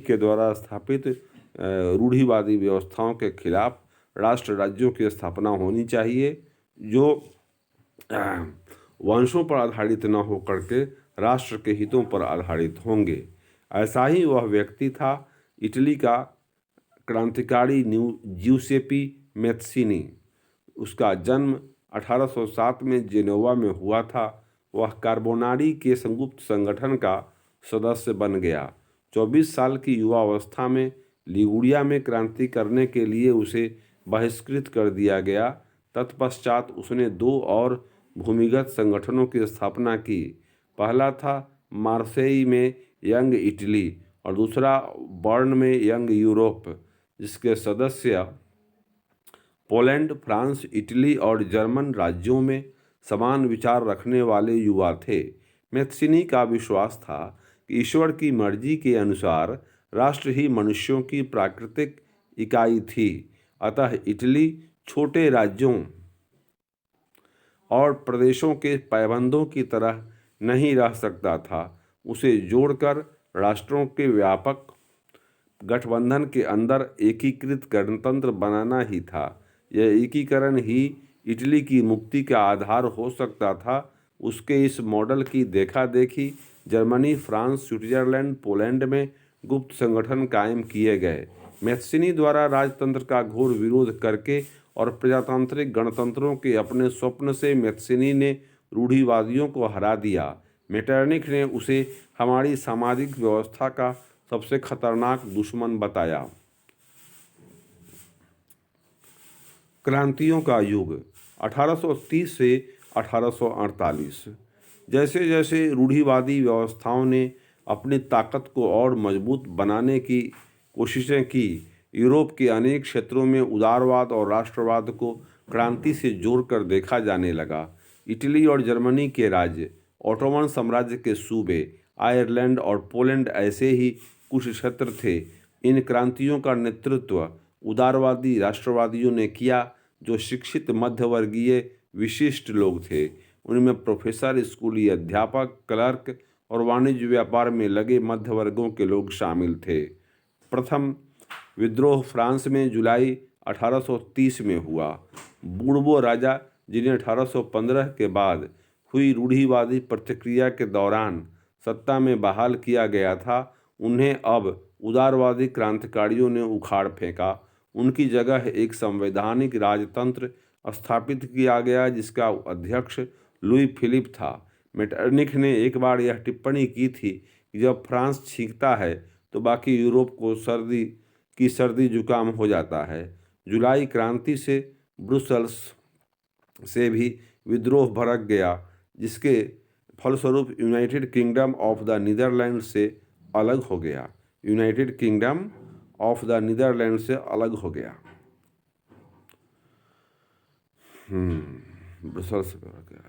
के द्वारा स्थापित रूढ़िवादी व्यवस्थाओं के खिलाफ राष्ट्र राज्यों की स्थापना होनी चाहिए जो वंशों पर आधारित न हो करके राष्ट्र के हितों पर आधारित होंगे। ऐसा ही वह व्यक्ति था इटली का क्रांतिकारी ज्यूसेपी मैत्सिनी। उसका जन्म 1807 में जेनोवा में हुआ था। वह कार्बोनारी के संयुक्त संगठन का सदस्य बन गया। 24 साल की युवावस्था में लिगुरिया में क्रांति करने के लिए उसे बहिष्कृत कर दिया गया। तत्पश्चात उसने 2 और भूमिगत संगठनों की स्थापना की। पहला था मार्सेई में यंग इटली और दूसरा बर्न में यंग यूरोप, जिसके सदस्य पोलैंड, फ्रांस, इटली और जर्मन राज्यों में समान विचार रखने वाले युवा थे। मैत्सिनी का विश्वास था कि ईश्वर की मर्जी के अनुसार राष्ट्र ही मनुष्यों की प्राकृतिक इकाई थी। अतः इटली छोटे राज्यों और प्रदेशों के पैबंदों की तरह नहीं रह सकता था। उसे जोड़कर राष्ट्रों के व्यापक गठबंधन के अंदर एकीकृत गणतंत्र बनाना ही था। यह एकीकरण ही इटली की मुक्ति का आधार हो सकता था। उसके इस मॉडल की देखा देखी जर्मनी, फ्रांस, स्विट्जरलैंड, पोलैंड में गुप्त संगठन कायम किए गए। मैत्सिनी द्वारा राजतंत्र का घोर विरोध करके और प्रजातांत्रिक गणतंत्रों के अपने स्वप्न से मैत्सिनी ने रूढ़िवादियों को हरा दिया। मेटरनिख ने उसे हमारी सामाजिक व्यवस्था का सबसे खतरनाक दुश्मन बताया। क्रांतियों का युग 1830 से 1848। जैसे जैसे रूढ़िवादी व्यवस्थाओं ने अपनी ताकत को और मजबूत बनाने की कोशिशें की, यूरोप के अनेक क्षेत्रों में उदारवाद और राष्ट्रवाद को क्रांति से जोड़कर देखा जाने लगा। इटली और जर्मनी के राज्य, ऑटोमन साम्राज्य के सूबे, आयरलैंड और पोलैंड ऐसे ही कुछ क्षेत्र थे। इन क्रांतियों का नेतृत्व उदारवादी राष्ट्रवादियों ने किया, जो शिक्षित मध्यवर्गीय विशिष्ट लोग थे। उनमें प्रोफेसर, स्कूली अध्यापक, क्लर्क और वाणिज्य व्यापार में लगे मध्य वर्गों के लोग शामिल थे। प्रथम विद्रोह फ्रांस में जुलाई 1830 में हुआ। बूर्बो राजा, जिन्हें 1815 के बाद हुई रूढ़िवादी प्रतिक्रिया के दौरान सत्ता में बहाल किया गया था, उन्हें अब उदारवादी क्रांतिकारियों ने उखाड़ फेंका। उनकी जगह एक संवैधानिक राजतंत्र स्थापित किया गया, जिसका अध्यक्ष लुई फिलिप था। मेटरनिख ने एक बार यह टिप्पणी की थी कि जब फ्रांस छींकता है तो बाकी यूरोप को सर्दी जुकाम हो जाता है। जुलाई क्रांति से ब्रुसेल्स से भी विद्रोह भड़क गया, जिसके फलस्वरूप United Kingdom of the Netherland से अलग हो गया। United Kingdom of the Netherland से अलग हो गया। ब्रुसेल्स से भड़क गया।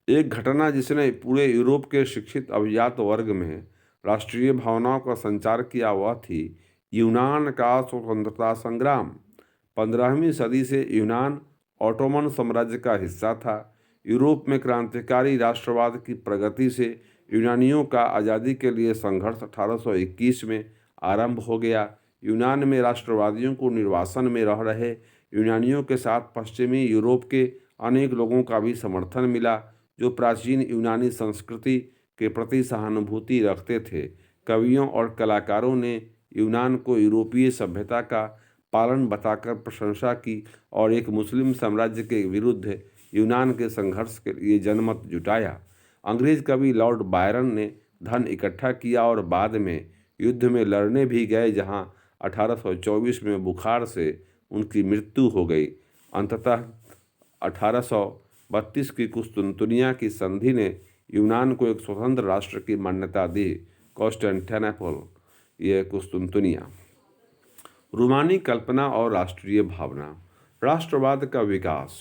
एक घटना जिसने पूरे यूरोप के शिक्षित अभिजात वर्ग में राष्ट्रीय भावनाओं का संचार किया, वह थी यूनान का स्वतंत्रता संग्राम। 15वीं सदी से यूनान ऑटोमन साम्राज्य का हिस्सा था। यूरोप में क्रांतिकारी राष्ट्रवाद की प्रगति से यूनानियों का आज़ादी के लिए संघर्ष 1821 में आरंभ हो गया। यूनान में राष्ट्रवादियों को निर्वासन में रह रहे यूनानियों के साथ पश्चिमी यूरोप के अनेक लोगों का भी समर्थन मिला, जो प्राचीन यूनानी संस्कृति के प्रति सहानुभूति रखते थे। कवियों और कलाकारों ने यूनान को यूरोपीय सभ्यता का पालन बताकर प्रशंसा की और एक मुस्लिम साम्राज्य के विरुद्ध यूनान के संघर्ष के लिए जनमत जुटाया। अंग्रेज कवि लॉर्ड बायरन ने धन इकट्ठा किया और बाद में युद्ध में लड़ने भी गए, जहां 1824 में बुखार से उनकी मृत्यु हो गई। अंततः 1832 की कुस्तुनतुनिया की संधि ने यूनान को एक स्वतंत्र राष्ट्र की मान्यता दी। कॉन्स्टेंटिनोपल, ये कुस्तुनतुनिया। रूमानी कल्पना और राष्ट्रीय भावना। राष्ट्रवाद का विकास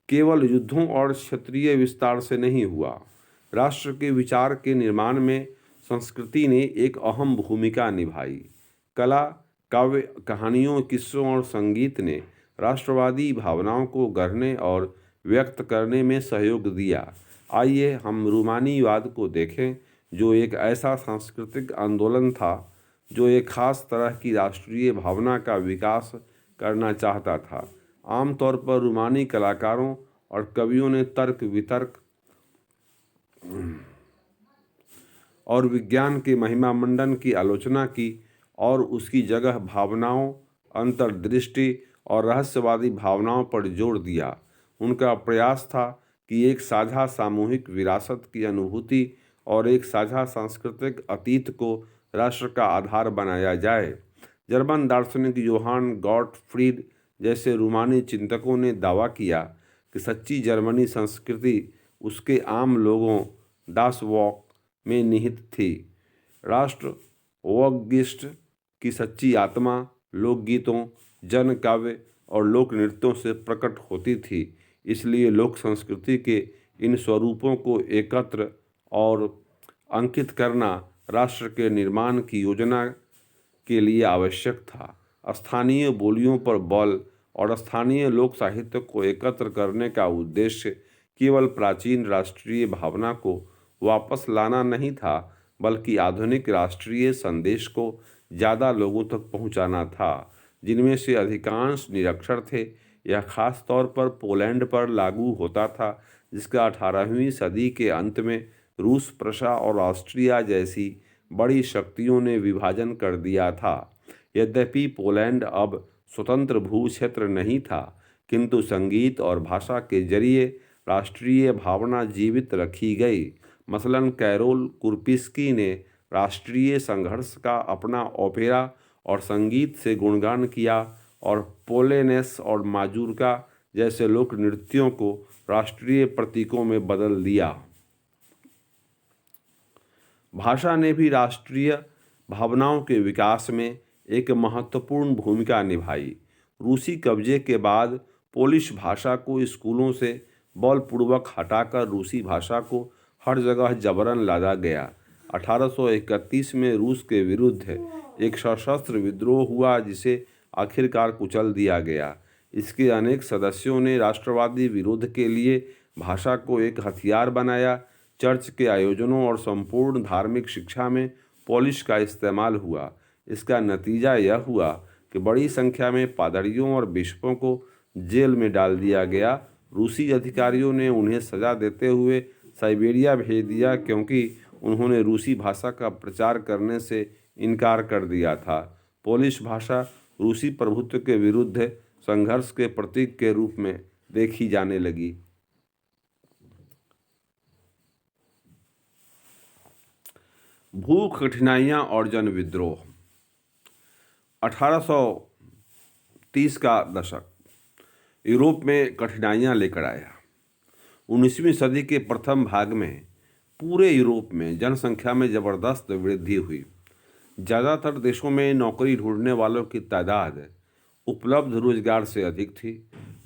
केवल युद्धों और क्षेत्रीय विस्तार से नहीं हुआ। राष्ट्र के विचार के निर्माण में संस्कृति ने एक अहम भूमिका निभाई। कला, काव्य, कहानियों, किस्सों और संगीत ने राष्ट्रवादी भावनाओं को गढ़ने और व्यक्त करने में सहयोग दिया। आइए हम रूमानीवाद को देखें, जो एक ऐसा सांस्कृतिक आंदोलन था जो एक खास तरह की राष्ट्रीय भावना का विकास करना चाहता था। आमतौर पर रूमानी कलाकारों और कवियों ने तर्क वितर्क और विज्ञान के महिमा मंडन की आलोचना की और उसकी जगह भावनाओं, अंतर्दृष्टि और रहस्यवादी भावनाओं पर जोर दिया। उनका प्रयास था कि एक साझा सामूहिक विरासत की अनुभूति और एक साझा सांस्कृतिक अतीत को राष्ट्र का आधार बनाया जाए। जर्मन दार्शनिक योहान गॉटफ्रीड जैसे रूमानी चिंतकों ने दावा किया कि सच्ची जर्मनी संस्कृति उसके आम लोगों दास वॉक में निहित थी। राष्ट्र वॉगिस्ट की सच्ची आत्मा लोकगीतों, जन काव्य और लोक नृत्यों से प्रकट होती थी। इसलिए लोक संस्कृति के इन स्वरूपों को एकत्र और अंकित करना राष्ट्र के निर्माण की योजना के लिए आवश्यक था। स्थानीय बोलियों पर बल और स्थानीय लोक साहित्य को एकत्र करने का उद्देश्य केवल प्राचीन राष्ट्रीय भावना को वापस लाना नहीं था, बल्कि आधुनिक राष्ट्रीय संदेश को ज़्यादा लोगों तक पहुंचाना था, जिनमें से अधिकांश निरक्षर थे। यह खास तौर पर पोलैंड पर लागू होता था, जिसका 18वीं सदी के अंत में रूस, प्रशा और ऑस्ट्रिया जैसी बड़ी शक्तियों ने विभाजन कर दिया था। यद्यपि पोलैंड अब स्वतंत्र भू क्षेत्र नहीं था, किंतु संगीत और भाषा के जरिए राष्ट्रीय भावना जीवित रखी गई। मसलन कैरोल कुर्पिस्की ने राष्ट्रीय संघर्ष का अपना ओपेरा और संगीत से गुणगान किया और पोलेनेस और माजूर्का जैसे लोक नृत्यों को राष्ट्रीय प्रतीकों में बदल दिया। भाषा ने भी राष्ट्रीय भावनाओं के विकास में एक महत्वपूर्ण भूमिका निभाई। रूसी कब्जे के बाद पोलिश भाषा को स्कूलों से बलपूर्वक हटाकर रूसी भाषा को हर जगह जबरन लादा गया। 1831 में रूस के विरुद्ध एक सशस्त्र विद्रोह हुआ जिसे आखिरकार कुचल दिया गया। इसके अनेक सदस्यों ने राष्ट्रवादी विरोध के लिए भाषा को एक हथियार बनाया। चर्च के आयोजनों और संपूर्ण धार्मिक शिक्षा में पोलिश का इस्तेमाल हुआ। इसका नतीजा यह हुआ कि बड़ी संख्या में पादरियों और बिशपों को जेल में डाल दिया गया। रूसी अधिकारियों ने उन्हें सजा देते हुए साइबेरिया भेज दिया क्योंकि उन्होंने रूसी भाषा का प्रचार करने से इनकार कर दिया था। पोलिश भाषा रूसी प्रभुत्व के विरुद्ध संघर्ष के प्रतीक के रूप में देखी जाने लगी। भूख, कठिनाइयाँ और जन विद्रोह। 1830 का दशक यूरोप में कठिनाइयाँ लेकर आया। 19वीं सदी के प्रथम भाग में पूरे यूरोप में जनसंख्या में ज़बरदस्त वृद्धि हुई। ज़्यादातर देशों में नौकरी ढूंढने वालों की तादाद उपलब्ध रोजगार से अधिक थी।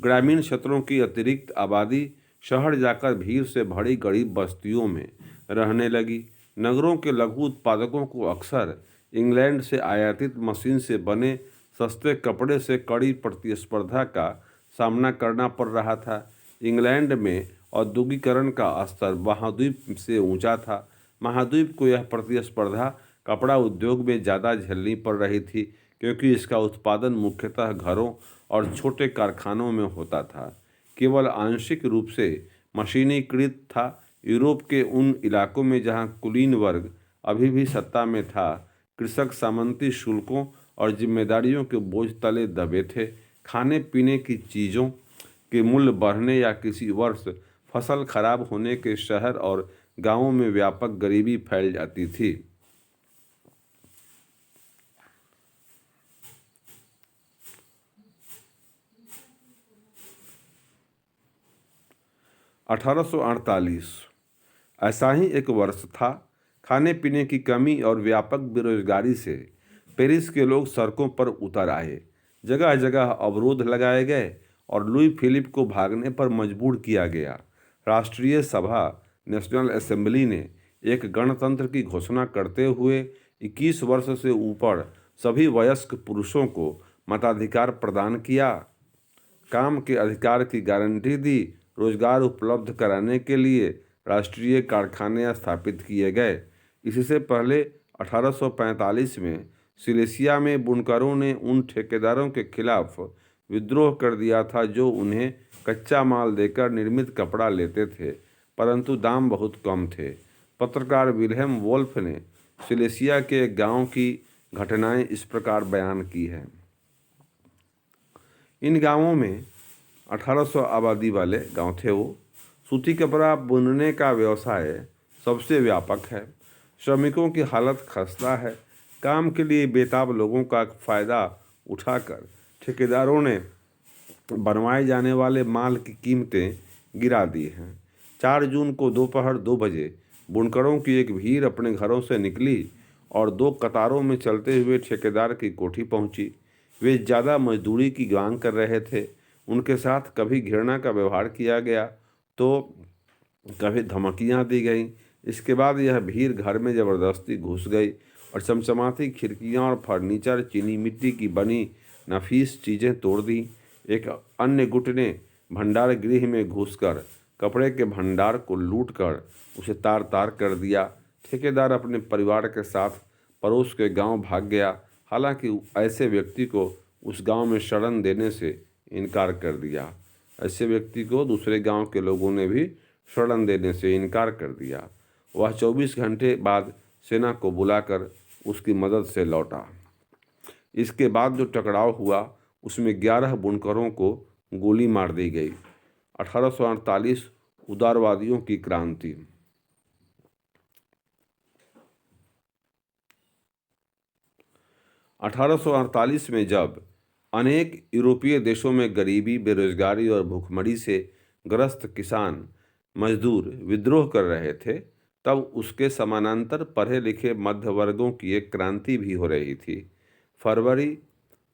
ग्रामीण क्षेत्रों की अतिरिक्त आबादी शहर जाकर भीड़ से भरी गरीब बस्तियों में रहने लगी। नगरों के लघु उत्पादकों को अक्सर इंग्लैंड से आयातित मशीन से बने सस्ते कपड़े से कड़ी प्रतिस्पर्धा का सामना करना पड़ रहा था। इंग्लैंड में औद्योगिकरण का स्तर महाद्वीप से ऊंचा था। महाद्वीप को यह प्रतिस्पर्धा कपड़ा उद्योग में ज़्यादा झेलनी पड़ रही थी क्योंकि इसका उत्पादन मुख्यतः घरों और छोटे कारखानों में होता था। केवल आंशिक रूप से मशीनीकृत था। यूरोप के उन इलाकों में जहां कुलीन वर्ग अभी भी सत्ता में था, कृषक सामंती शुल्कों और जिम्मेदारियों के बोझ तले दबे थे। खाने पीने की चीज़ों के मूल्य बढ़ने या किसी वर्ष फसल खराब होने के शहर और गांवों में व्यापक गरीबी फैल जाती थी। 1848 ऐसा ही एक वर्ष था। खाने पीने की कमी और व्यापक बेरोजगारी से पेरिस के लोग सड़कों पर उतर आए। जगह जगह अवरोध लगाए गए और लुई फिलिप को भागने पर मजबूर किया गया। राष्ट्रीय सभा नेशनल असेंबली ने एक गणतंत्र की घोषणा करते हुए 21 वर्ष से ऊपर सभी वयस्क पुरुषों को मताधिकार प्रदान किया, काम के अधिकार की गारंटी दी। रोजगार उपलब्ध कराने के लिए राष्ट्रीय कारखाने स्थापित किए गए। इससे पहले 1845 में सिलेसिया में बुनकरों ने उन ठेकेदारों के खिलाफ विद्रोह कर दिया था जो उन्हें कच्चा माल देकर निर्मित कपड़ा लेते थे, परंतु दाम बहुत कम थे। पत्रकार विल्हेम वोल्फ ने सिलेसिया के एक गांव की घटनाएं इस प्रकार बयान की हैं। इन गांवों में 1800 आबादी वाले गांव थे। वो सूती कपड़ा बुनने का व्यवसाय सबसे व्यापक है। श्रमिकों की हालत खस्ता है। काम के लिए बेताब लोगों का फ़ायदा उठाकर ठेकेदारों ने बनवाए जाने वाले माल की कीमतें गिरा दी हैं। 4 जून को दोपहर 2 बजे बुनकरों की एक भीड़ अपने घरों से निकली और 2 कतारों में चलते हुए ठेकेदार की कोठी पहुंची। वे ज़्यादा मजदूरी की मांग कर रहे थे। उनके साथ कभी घृणा का व्यवहार किया गया तो कभी धमकियां दी गईं। इसके बाद यह भीड़ घर में ज़बरदस्ती घुस गई और चमचमाती खिड़कियां और फर्नीचर, चीनी मिट्टी की बनी नफीस चीज़ें तोड़ दी। एक अन्य गुट ने भंडार गृह में घुसकर कपड़े के भंडार को लूटकर उसे तार तार कर दिया। ठेकेदार अपने परिवार के साथ पड़ोस के गांव भाग गया। हालांकि ऐसे व्यक्ति को उस गांव में शरण देने से इनकार कर दिया। ऐसे व्यक्ति को दूसरे गांव के लोगों ने भी शरण देने से इनकार कर दिया। वह 24 घंटे बाद सेना को बुलाकर उसकी मदद से लौटा। इसके बाद जो टकराव हुआ उसमें 11 बुनकरों को गोली मार दी गई। 1848 उदारवादियों की क्रांति। 1848 में जब अनेक यूरोपीय देशों में गरीबी, बेरोजगारी और भूखमरी से ग्रस्त किसान मजदूर विद्रोह कर रहे थे, तब उसके समानांतर पढ़े लिखे मध्य वर्गों की एक क्रांति भी हो रही थी। फरवरी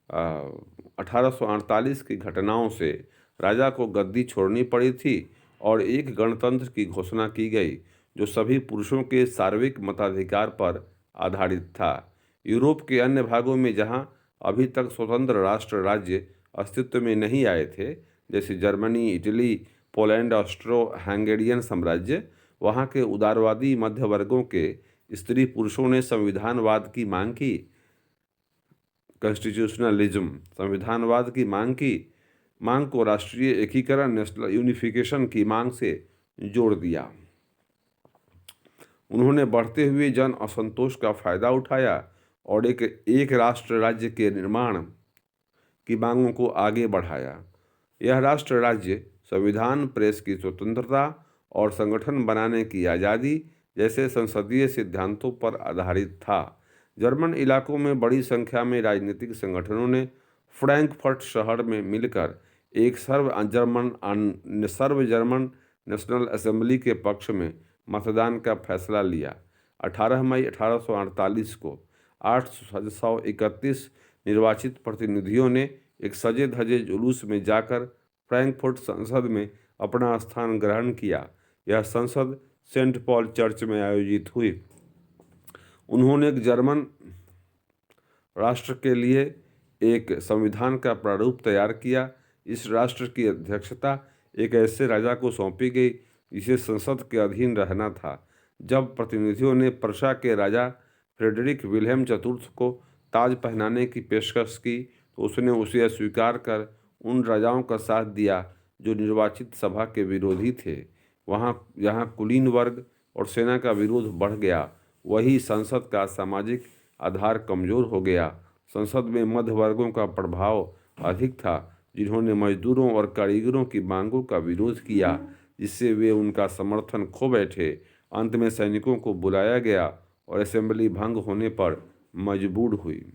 1848 की घटनाओं से राजा को गद्दी छोड़नी पड़ी थी और एक गणतंत्र की घोषणा की गई जो सभी पुरुषों के सार्वत्रिक मताधिकार पर आधारित था। यूरोप के अन्य भागों में जहां अभी तक स्वतंत्र राष्ट्र राज्य अस्तित्व में नहीं आए थे, जैसे Germany, Italy, Poland, Austro Hungarian साम्राज्य, वहाँ के उदारवादी मध्य वर्गों के स्त्री पुरुषों ने संविधानवाद की मांग की, कॉन्स्टिट्यूशनलिज्म, संविधानवाद की मांग को राष्ट्रीय एकीकरण, नेशनल यूनिफिकेशन की मांग से जोड़ दिया। उन्होंने बढ़ते हुए जन असंतोष का फायदा उठाया और एक राष्ट्र राज्य के निर्माण की मांगों को आगे बढ़ाया। यह राष्ट्र राज्य संविधान, प्रेस की स्वतंत्रता और संगठन बनाने की आज़ादी जैसे संसदीय सिद्धांतों पर आधारित था। जर्मन इलाकों में बड़ी संख्या में राजनीतिक संगठनों ने फ्रैंकफर्ट शहर में मिलकर एक सर्व जर्मन नेशनल असेंबली के पक्ष में मतदान का फैसला लिया। 18 मई 1848 को 831 निर्वाचित प्रतिनिधियों ने एक सजे धजे जुलूस में जाकर फ्रैंकफर्ट संसद में अपना स्थान ग्रहण किया। यह संसद सेंट पॉल चर्च में आयोजित हुई। उन्होंने एक जर्मन राष्ट्र के लिए एक संविधान का प्रारूप तैयार किया। इस राष्ट्र की अध्यक्षता एक ऐसे राजा को सौंपी गई जिसे संसद के अधीन रहना था। जब प्रतिनिधियों ने प्रशा के राजा फ्रेडरिक विल्हेम चतुर्थ को ताज पहनाने की पेशकश की तो उसने उसे अस्वीकार कर उन राजाओं का साथ दिया जो निर्वाचित सभा के विरोधी थे। जहाँ कुलीन वर्ग और सेना का विरोध बढ़ गया, वही संसद का सामाजिक आधार कमजोर हो गया। संसद में मध्य वर्गों का प्रभाव अधिक था, जिन्होंने मजदूरों और कारीगरों की मांगों का विरोध किया, जिससे वे उनका समर्थन खो बैठे। अंत में सैनिकों को बुलाया गया और असेंबली भंग होने पर मजबूर हुई।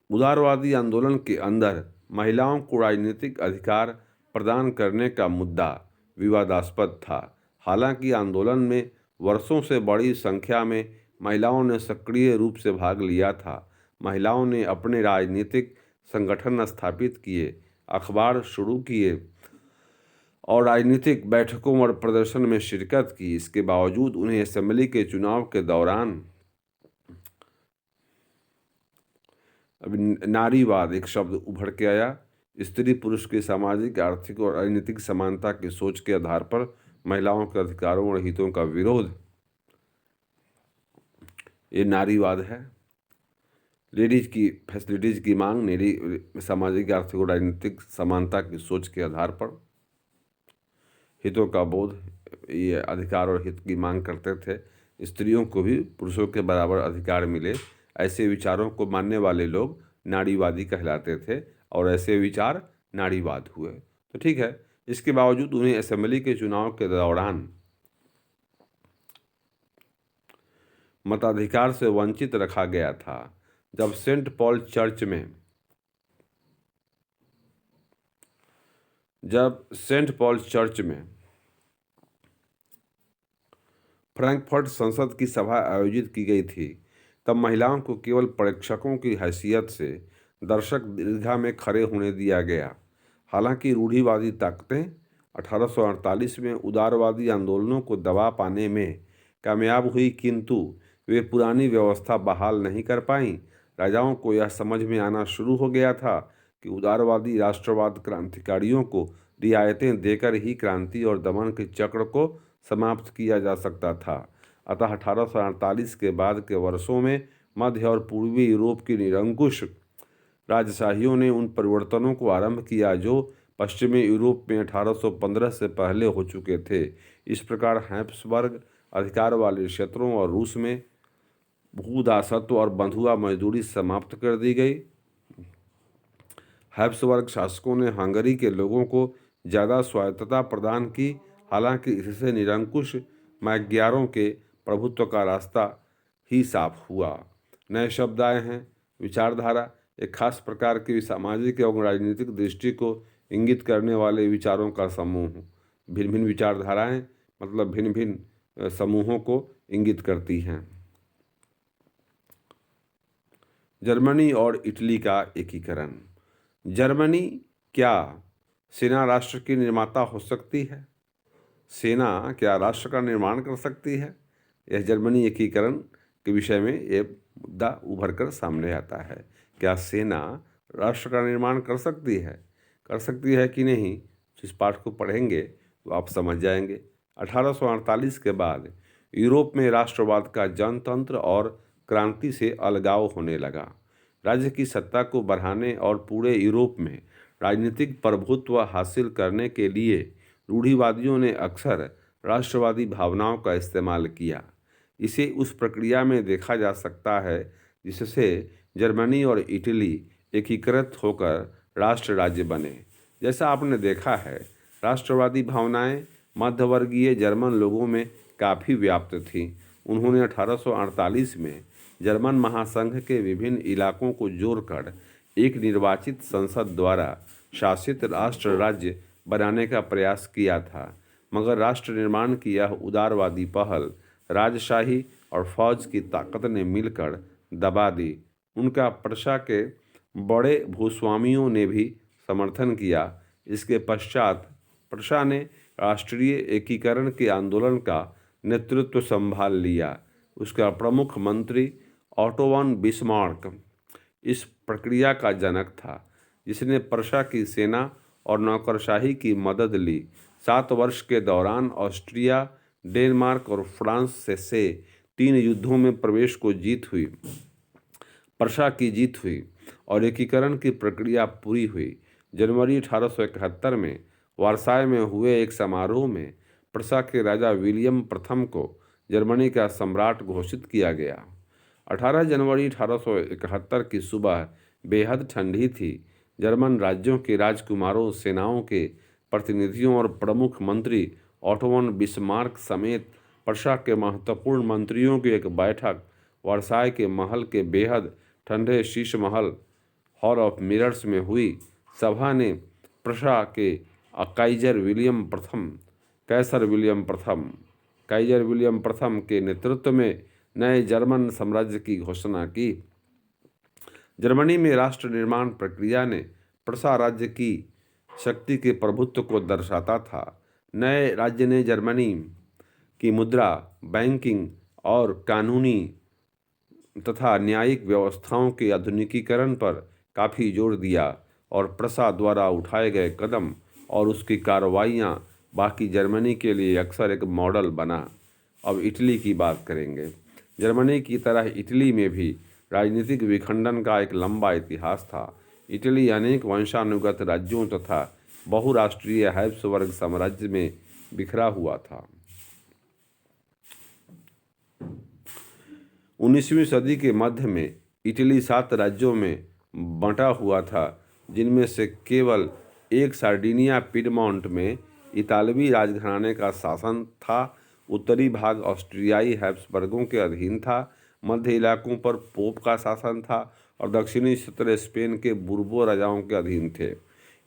उदारवादी आंदोलन के अंदर महिलाओं को राजनीतिक अधिकार प्रदान करने का मुद्दा विवादास्पद था। हालांकि आंदोलन में वर्षों से बड़ी संख्या में महिलाओं ने सक्रिय रूप से भाग लिया था। महिलाओं ने अपने राजनीतिक संगठन स्थापित किए, अखबार शुरू किए और राजनीतिक बैठकों और प्रदर्शन में शिरकत की। इसके बावजूद उन्हें असेंबली के चुनाव के दौरान नारीवाद एक शब्द उभर के आया। स्त्री पुरुष की सामाजिक, आर्थिक और राजनीतिक समानता की सोच के आधार पर महिलाओं के अधिकारों और हितों का विरोध, ये नारीवाद है। लेडीज की फैसिलिटीज की मांग, सामाजिक, आर्थिक और राजनीतिक समानता की सोच के आधार पर हितों का बोध, ये अधिकार और हित की मांग करते थे। स्त्रियों को भी पुरुषों के बराबर अधिकार मिले, ऐसे विचारों को मानने वाले लोग नारीवादी कहलाते थे और ऐसे विचार नारीवाद हुए। तो ठीक है, इसके बावजूद उन्हें असेंबली के चुनाव के दौरान मताधिकार से वंचित रखा गया था। जब सेंट पॉल चर्च में फ्रैंकफर्ट संसद की सभा आयोजित की गई थी, तब महिलाओं को केवल प्रेक्षकों की हैसियत से दर्शक दीर्घा में खड़े होने दिया गया। हालांकि रूढ़िवादी ताकतें 1848 में उदारवादी आंदोलनों को दबा पाने में कामयाब हुई, किंतु वे पुरानी व्यवस्था बहाल नहीं कर पाईं। राजाओं को यह समझ में आना शुरू हो गया था कि उदारवादी राष्ट्रवाद क्रांतिकारियों को रियायतें देकर ही क्रांति और दमन के चक्र को समाप्त किया जा सकता था। अतः 1848 के बाद के वर्षों में मध्य और पूर्वी यूरोप की निरंकुश राजशाहियों ने उन परिवर्तनों को आरंभ किया जो पश्चिमी यूरोप में 1815 से पहले हो चुके थे। इस प्रकार हैब्सबर्ग अधिकार वाले क्षेत्रों और रूस में भूदासत्व और बंधुआ मजदूरी समाप्त कर दी गई। हैब्सबर्ग शासकों ने हंगरी के लोगों को ज़्यादा स्वायत्तता प्रदान की। हालांकि इससे निरंकुश मैग्यारों के प्रभुत्व का रास्ता ही साफ हुआ। नए शब्द आए हैं। विचारधारा एक खास प्रकार की सामाजिक एवं राजनीतिक दृष्टि को इंगित करने वाले विचारों का समूह। भिन्न भिन्न विचारधाराएं मतलब भिन्न भिन्न समूहों को इंगित करती हैं। जर्मनी और इटली का एकीकरण। जर्मनी क्या सेना राष्ट्र की निर्माता हो सकती है? सेना क्या राष्ट्र का निर्माण कर सकती है? यह जर्मनी एकीकरण के विषय में ये मुद्दा उभर कर सामने आता है। क्या सेना राष्ट्र का निर्माण कर सकती है कि नहीं? इस पाठ को पढ़ेंगे तो आप समझ जाएंगे। 1848 के बाद यूरोप में राष्ट्रवाद का जनतंत्र और क्रांति से अलगाव होने लगा। राज्य की सत्ता को बढ़ाने और पूरे यूरोप में राजनीतिक प्रभुत्व हासिल करने के लिए रूढ़िवादियों ने अक्सर राष्ट्रवादी भावनाओं का इस्तेमाल किया। इसे उस प्रक्रिया में देखा जा सकता है जिससे जर्मनी और इटली एकीकृत होकर राष्ट्र राज्य बने। जैसा आपने देखा है, राष्ट्रवादी भावनाएं मध्यवर्गीय जर्मन लोगों में काफ़ी व्याप्त थीं। उन्होंने 1848 में जर्मन महासंघ के विभिन्न इलाकों को जोड़कर एक निर्वाचित संसद द्वारा शासित राष्ट्र राज्य बनाने का प्रयास किया था, मगर राष्ट्र निर्माण की यह उदारवादी पहल राजशाही और फौज की ताकत ने मिलकर दबा दी। उनका प्रशा के बड़े भूस्वामियों ने भी समर्थन किया। इसके पश्चात प्रशा ने राष्ट्रीय एकीकरण के आंदोलन का नेतृत्व संभाल लिया। उसका प्रमुख मंत्री ऑटो वन बिस्मार्क इस प्रक्रिया का जनक था, जिसने प्रशा की सेना और नौकरशाही की मदद ली। 7 वर्ष के दौरान ऑस्ट्रिया, डेनमार्क और फ्रांस से 3 युद्धों में प्रवेश को प्रशा की जीत हुई और एकीकरण की प्रक्रिया पूरी हुई। जनवरी 1871 में वर्साय में हुए एक समारोह में प्रशा के राजा विलियम प्रथम को जर्मनी का सम्राट घोषित किया गया। 18 जनवरी 1871 की सुबह बेहद ठंडी थी। जर्मन राज्यों के राजकुमारों, सेनाओं के प्रतिनिधियों और प्रमुख मंत्री ऑटो वन बिस्मार्क समेत प्रशा के महत्वपूर्ण मंत्रियों की एक बैठक वर्साय के महल के बेहद ठंडे Sheesh Mahal hall of mirrors में हुई। सभा ने प्रशा के काइजर विलियम प्रथम के नेतृत्व में नए जर्मन साम्राज्य की घोषणा की। जर्मनी में राष्ट्र निर्माण प्रक्रिया ने प्रशा राज्य की शक्ति के प्रभुत्व को दर्शाता था। नए राज्य ने जर्मनी की मुद्रा, बैंकिंग और कानूनी तथा न्यायिक व्यवस्थाओं के आधुनिकीकरण पर काफ़ी जोर दिया और प्रशा द्वारा उठाए गए कदम और उसकी कार्रवाइयाँ बाकी जर्मनी के लिए अक्सर एक मॉडल बना। अब इटली की बात करेंगे। जर्मनी की तरह इटली में भी राजनीतिक विखंडन का एक लंबा इतिहास था। इटली अनेक वंशानुगत राज्यों तथा बहुराष्ट्रीय हैब्सबर्ग साम्राज्य में बिखरा हुआ था। 19वीं सदी के मध्य में इटली 7 राज्यों में बंटा हुआ था, जिनमें से केवल एक सार्डिनिया पिडमॉन्ट में इतालवी राजघराने का शासन था। उत्तरी भाग ऑस्ट्रियाई हैब्सबर्गों के अधीन था। मध्य इलाकों पर पोप का शासन था और दक्षिणी क्षेत्र स्पेन के बुर्बो राजाओं के अधीन थे।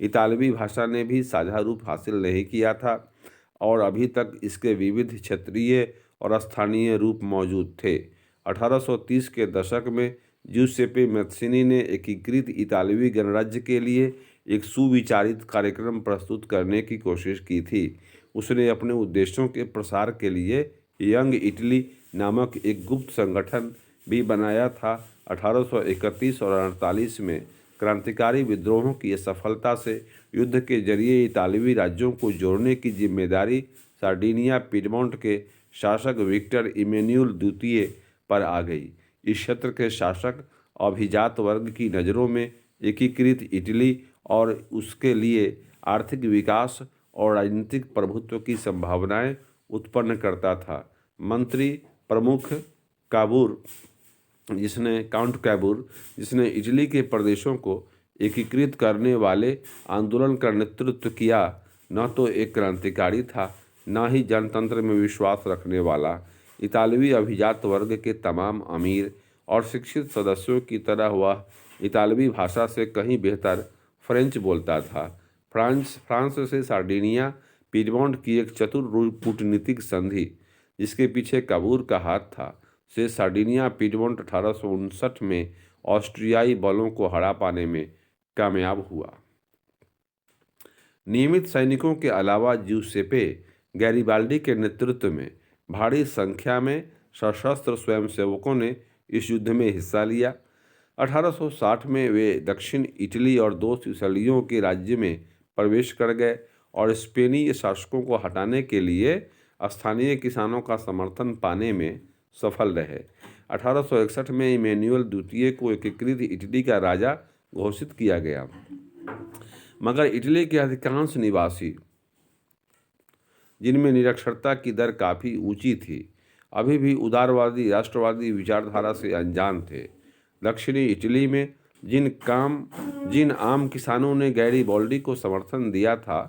इतालवी भाषा ने भी साझा रूप हासिल नहीं किया था और अभी तक इसके विविध क्षेत्रीय और स्थानीय रूप मौजूद थे। 1830 के दशक में ज्यूसेप्पे मैत्सिनी ने एकीकृत इतालवी गणराज्य के लिए एक सुविचारित कार्यक्रम प्रस्तुत करने की कोशिश की थी। उसने अपने उद्देश्यों के प्रसार के लिए यंग इटली नामक एक गुप्त संगठन भी बनाया था। 1831 और 48 में क्रांतिकारी विद्रोहों की सफलता से युद्ध के जरिए इतालवी राज्यों को जोड़ने की जिम्मेदारी सार्डिनिया पिडमॉन्ट के शासक विक्टर इमैनुएल द्वितीय पर आ गई। इस क्षेत्र के शासक अभिजात वर्ग की नज़रों में एकीकृत इटली और उसके लिए आर्थिक विकास और राजनीतिक प्रभुत्व की संभावनाएं उत्पन्न करता था। मंत्री प्रमुख काउंट कैबूर, जिसने इटली के प्रदेशों को एकीकृत करने वाले आंदोलन का नेतृत्व किया, न तो एक क्रांतिकारी था, न ही जनतंत्र में विश्वास रखने वाला। इतालवी अभिजात वर्ग के तमाम अमीर और शिक्षित सदस्यों की तरह वह इतालवी भाषा से कहीं बेहतर फ्रेंच बोलता था। फ्रांस से सार्डिनिया पिडमॉन्ट की एक चतुर कूटनीतिक संधि जिसके पीछे काबूर का हाथ था, से सार्डिनिया पीडमोंट 1859 में ऑस्ट्रियाई बलों को हरा पाने में कामयाब हुआ। नियमित सैनिकों के अलावा ज्यूसेppe गैरिबाल्डी के नेतृत्व में भारी संख्या में सशस्त्र स्वयंसेवकों ने इस युद्ध में हिस्सा लिया। 1860 में वे दक्षिण इटली और दोस्त इटलियों के राज्य में प्रवेश कर गए और स्पेनी शासकों को हटाने के लिए स्थानीय किसानों का समर्थन पाने में सफल रहे। 1861 में इमैनुअल द्वितीय को एकीकृत इटली का राजा घोषित किया गया, मगर इटली के अधिकांश निवासी, जिनमें निरक्षरता की दर काफ़ी ऊंची थी, अभी भी उदारवादी राष्ट्रवादी विचारधारा से अनजान थे। दक्षिणी इटली में जिन आम किसानों ने गैरिबाल्डी को समर्थन दिया था,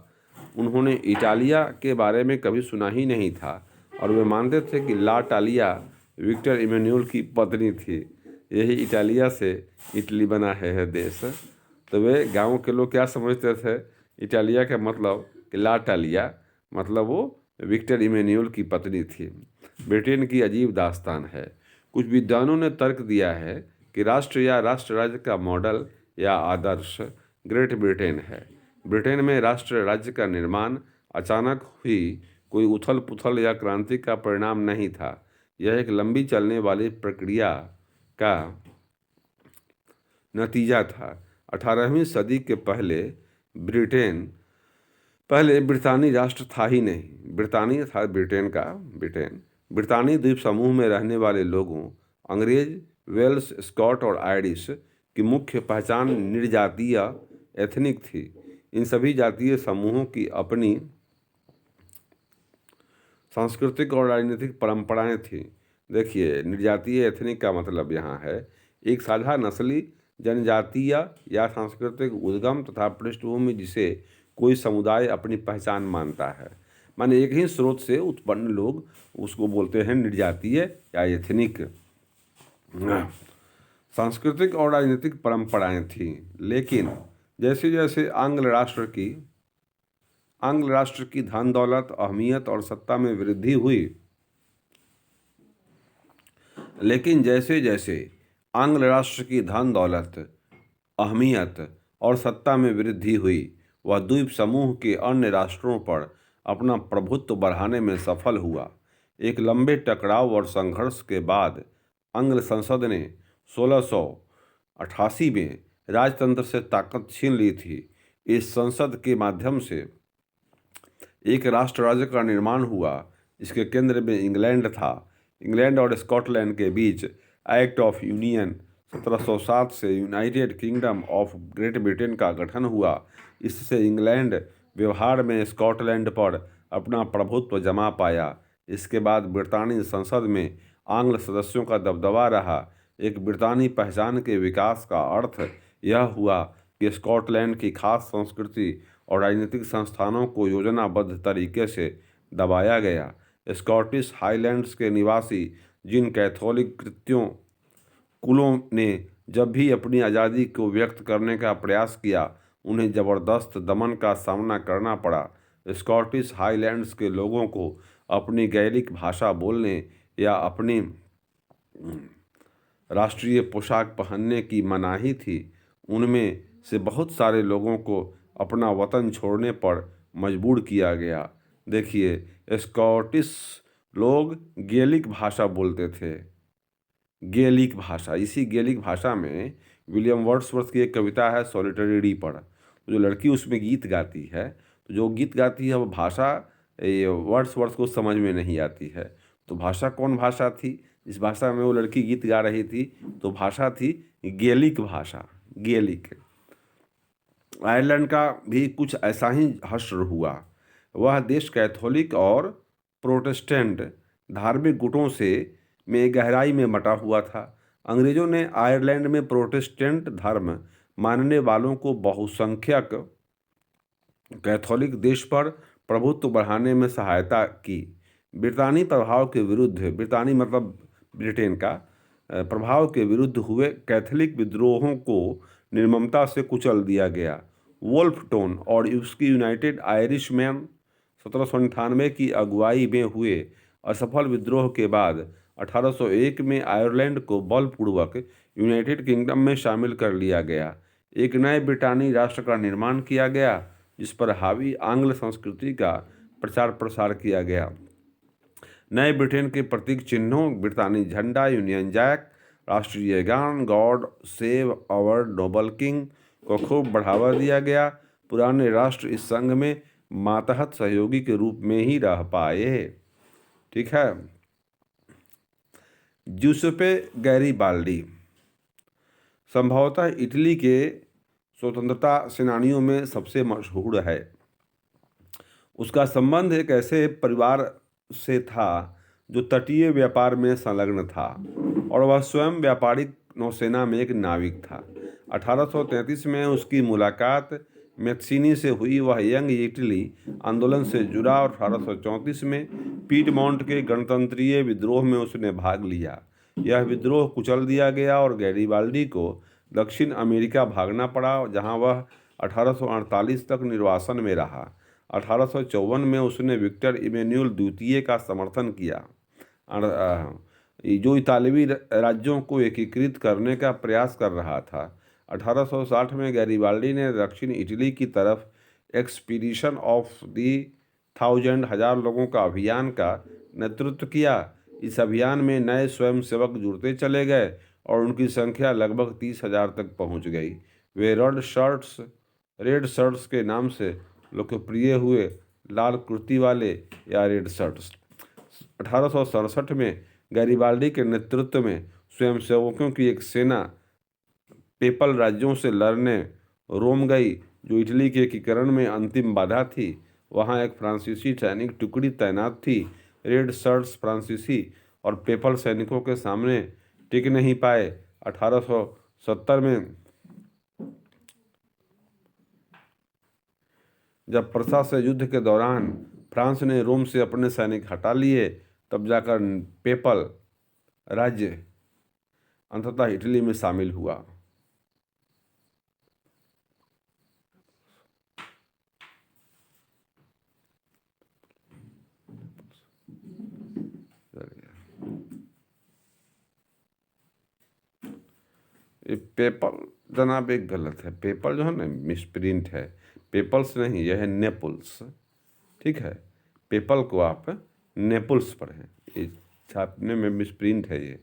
उन्होंने इटालिया के बारे में कभी सुना ही नहीं था और वे मानते थे कि ला टालिया विक्टर इमैनुअल की पत्नी थी। यही इटालिया से इटली बना है देश। तो वे गांव के लोग क्या समझते थे, इटालिया का मतलब कि ला टालिया मतलब वो विक्टर इमैनुअल की पत्नी थी। ब्रिटेन की अजीब दास्तान है। कुछ विद्वानों ने तर्क दिया है कि राष्ट्र या राष्ट्र राज्य का मॉडल या आदर्श ग्रेट ब्रिटेन है। ब्रिटेन में राष्ट्र राज्य का निर्माण अचानक हुई कोई उथल पुथल या क्रांति का परिणाम नहीं था। यह एक लंबी चलने वाली प्रक्रिया का नतीजा था। 18वीं सदी के पहले ब्रितानी राष्ट्र था ही नहीं। ब्रितानी था ब्रिटेन। ब्रितानी द्वीप समूह में रहने वाले लोगों, अंग्रेज, वेल्स, स्कॉट और आयरिश की मुख्य पहचान निर्जातीय एथनिक थी। इन सभी जातीय समूहों की अपनी सांस्कृतिक और राजनीतिक परंपराएं थीं। देखिए, निर्जातीय एथनिक का मतलब यहाँ है एक साझा नस्ली, जनजातीय या सांस्कृतिक उद्गम तथा पृष्ठभूमि जिसे कोई समुदाय अपनी पहचान मानता है। माने एक ही स्रोत से उत्पन्न लोग, उसको बोलते हैं निर्जातीय या एथनिक। सांस्कृतिक और राजनीतिक परंपराएं थीं, लेकिन जैसे जैसे आंग्ल राष्ट्र की धन दौलत, अहमियत और सत्ता में वृद्धि हुई, लेकिन जैसे जैसे आंग्ल राष्ट्र की धन दौलत, अहमियत और सत्ता में वृद्धि हुई, वह द्वीप समूह के अन्य राष्ट्रों पर अपना प्रभुत्व बढ़ाने में सफल हुआ। एक लंबे टकराव और संघर्ष के बाद आंग्ल संसद ने 1688 में राजतंत्र से ताकत छीन ली थी। इस संसद के माध्यम से एक राष्ट्र राज्य का निर्माण हुआ, जिसके केंद्र में इंग्लैंड था। इंग्लैंड और स्कॉटलैंड के बीच एक्ट ऑफ यूनियन 1707 से United Kingdom of great Britain का गठन हुआ। इससे इंग्लैंड व्यवहार में स्कॉटलैंड पर अपना प्रभुत्व जमा पाया। इसके बाद ब्रितानी संसद में आंग्ल सदस्यों का दबदबा रहा। एक ब्रितानी पहचान के विकास का अर्थ यह हुआ कि स्कॉटलैंड की खास संस्कृति और राजनीतिक संस्थानों को योजनाबद्ध तरीके से दबाया गया। स्कॉटिश हाईलैंड्स के निवासी जिन कैथोलिक कुलों ने जब भी अपनी आज़ादी को व्यक्त करने का प्रयास किया, उन्हें ज़बरदस्त दमन का सामना करना पड़ा। स्कॉटिश हाईलैंड्स के लोगों को अपनी गैलिक भाषा बोलने या अपनी राष्ट्रीय पोशाक पहनने की मनाही थी। उनमें से बहुत सारे लोगों को अपना वतन छोड़ने पर मजबूर किया गया। देखिए, स्कॉटिश लोग गैलिक भाषा बोलते थे। गैलिक भाषा, इसी गैलिक भाषा में विलियम वर्ड्सवर्थ की एक कविता है सॉलिटरी पर। जो लड़की उसमें गीत गाती है, तो जो गीत गाती है वो भाषा वर्ड्सवर्थ को समझ में नहीं आती है। तो भाषा कौन भाषा थी? इस भाषा में वो लड़की गीत गा रही थी, तो भाषा थी गैलिक भाषा, गैलिक। आयरलैंड का भी कुछ ऐसा ही हश्र हुआ। वह देश कैथोलिक और प्रोटेस्टेंट धार्मिक गुटों से में गहराई में मटा हुआ था। अंग्रेजों ने आयरलैंड में प्रोटेस्टेंट धर्म मानने वालों को बहुसंख्यक कैथोलिक देश पर प्रभुत्व बढ़ाने में सहायता की। ब्रितानी प्रभाव के विरुद्ध, ब्रितानी मतलब ब्रिटेन का प्रभाव के विरुद्ध हुए कैथोलिक विद्रोहों को निर्ममता से कुचल दिया गया। वोल्फटोन और उसकी यूनाइटेड आयरिशमैन 1798 की अगुवाई में हुए असफल विद्रोह के बाद 1801 में आयरलैंड को बलपूर्वक यूनाइटेड किंगडम में शामिल कर लिया गया। एक नए ब्रिटानी राष्ट्र का निर्माण किया गया जिस पर हावी आंग्ल संस्कृति का प्रचार प्रसार किया गया। नए ब्रिटेन के प्रतीक चिन्हों ब्रिटानी झंडा, यूनियन जैक, राष्ट्रीय गान, God save our noble king को खूब बढ़ावा दिया गया। पुराने राष्ट्र इस संघ में मातहत सहयोगी के रूप में ही रह पाए। ठीक है। जूसेप्पे गैरिबाल्डी संभवतः इटली के स्वतंत्रता सेनानियों में सबसे मशहूर है। उसका संबंध एक ऐसे परिवार से था जो तटीय व्यापार में संलग्न था और वह स्वयं व्यापारिक नौसेना में एक नाविक था। 1833 में उसकी मुलाकात मैथ्सिनी से हुई। वह यंग इटली आंदोलन से जुड़ा और 1834 में पीडमोंट के गणतंत्रीय विद्रोह में उसने भाग लिया। यह विद्रोह कुचल दिया गया और गैरिबाल्डी को दक्षिण अमेरिका भागना पड़ा, जहां वह 1848 तक निर्वासन में रहा। 1854 में उसने विक्टर इमैनुएल द्वितीय का समर्थन किया जो इतालवी राज्यों को एकीकृत करने का प्रयास कर रहा था। 1860 में गैरिबाल्डी ने दक्षिण इटली की तरफ एक्सपीडिशन ऑफ दी 1000 लोगों का अभियान का नेतृत्व किया। इस अभियान में नए स्वयंसेवक जुड़ते चले गए और उनकी संख्या लगभग 30,000 तक पहुंच गई। वे रेड शर्ट्स के नाम से लोकप्रिय हुए, लाल कुर्ती वाले या रेड शर्ट्स। 1867 में गैरिबाल्डी के नेतृत्व में स्वयंसेवकों की एक सेना पेपल राज्यों से लड़ने रोम गई, जो इटली के एकीकरण में अंतिम बाधा थी। वहां एक फ्रांसीसी सैनिक टुकड़ी तैनात थी। रेड शर्ट्स फ्रांसीसी और पेपल सैनिकों के सामने टिक नहीं पाए। 1870 में जब प्रसा से युद्ध के दौरान फ्रांस ने रोम से अपने सैनिक हटा लिए, तब जाकर पेपल राज्य अंततः इटली में शामिल हुआ। ये पेपल जनाब एक गलत है। पेपल जो है ना मिसप्रिंट है, पेपल्स नहीं, यह है नेपल्स। ठीक है, पेपल को आप नेपल्स पढ़ें, ये छापने में मिसप्रिंट है। ये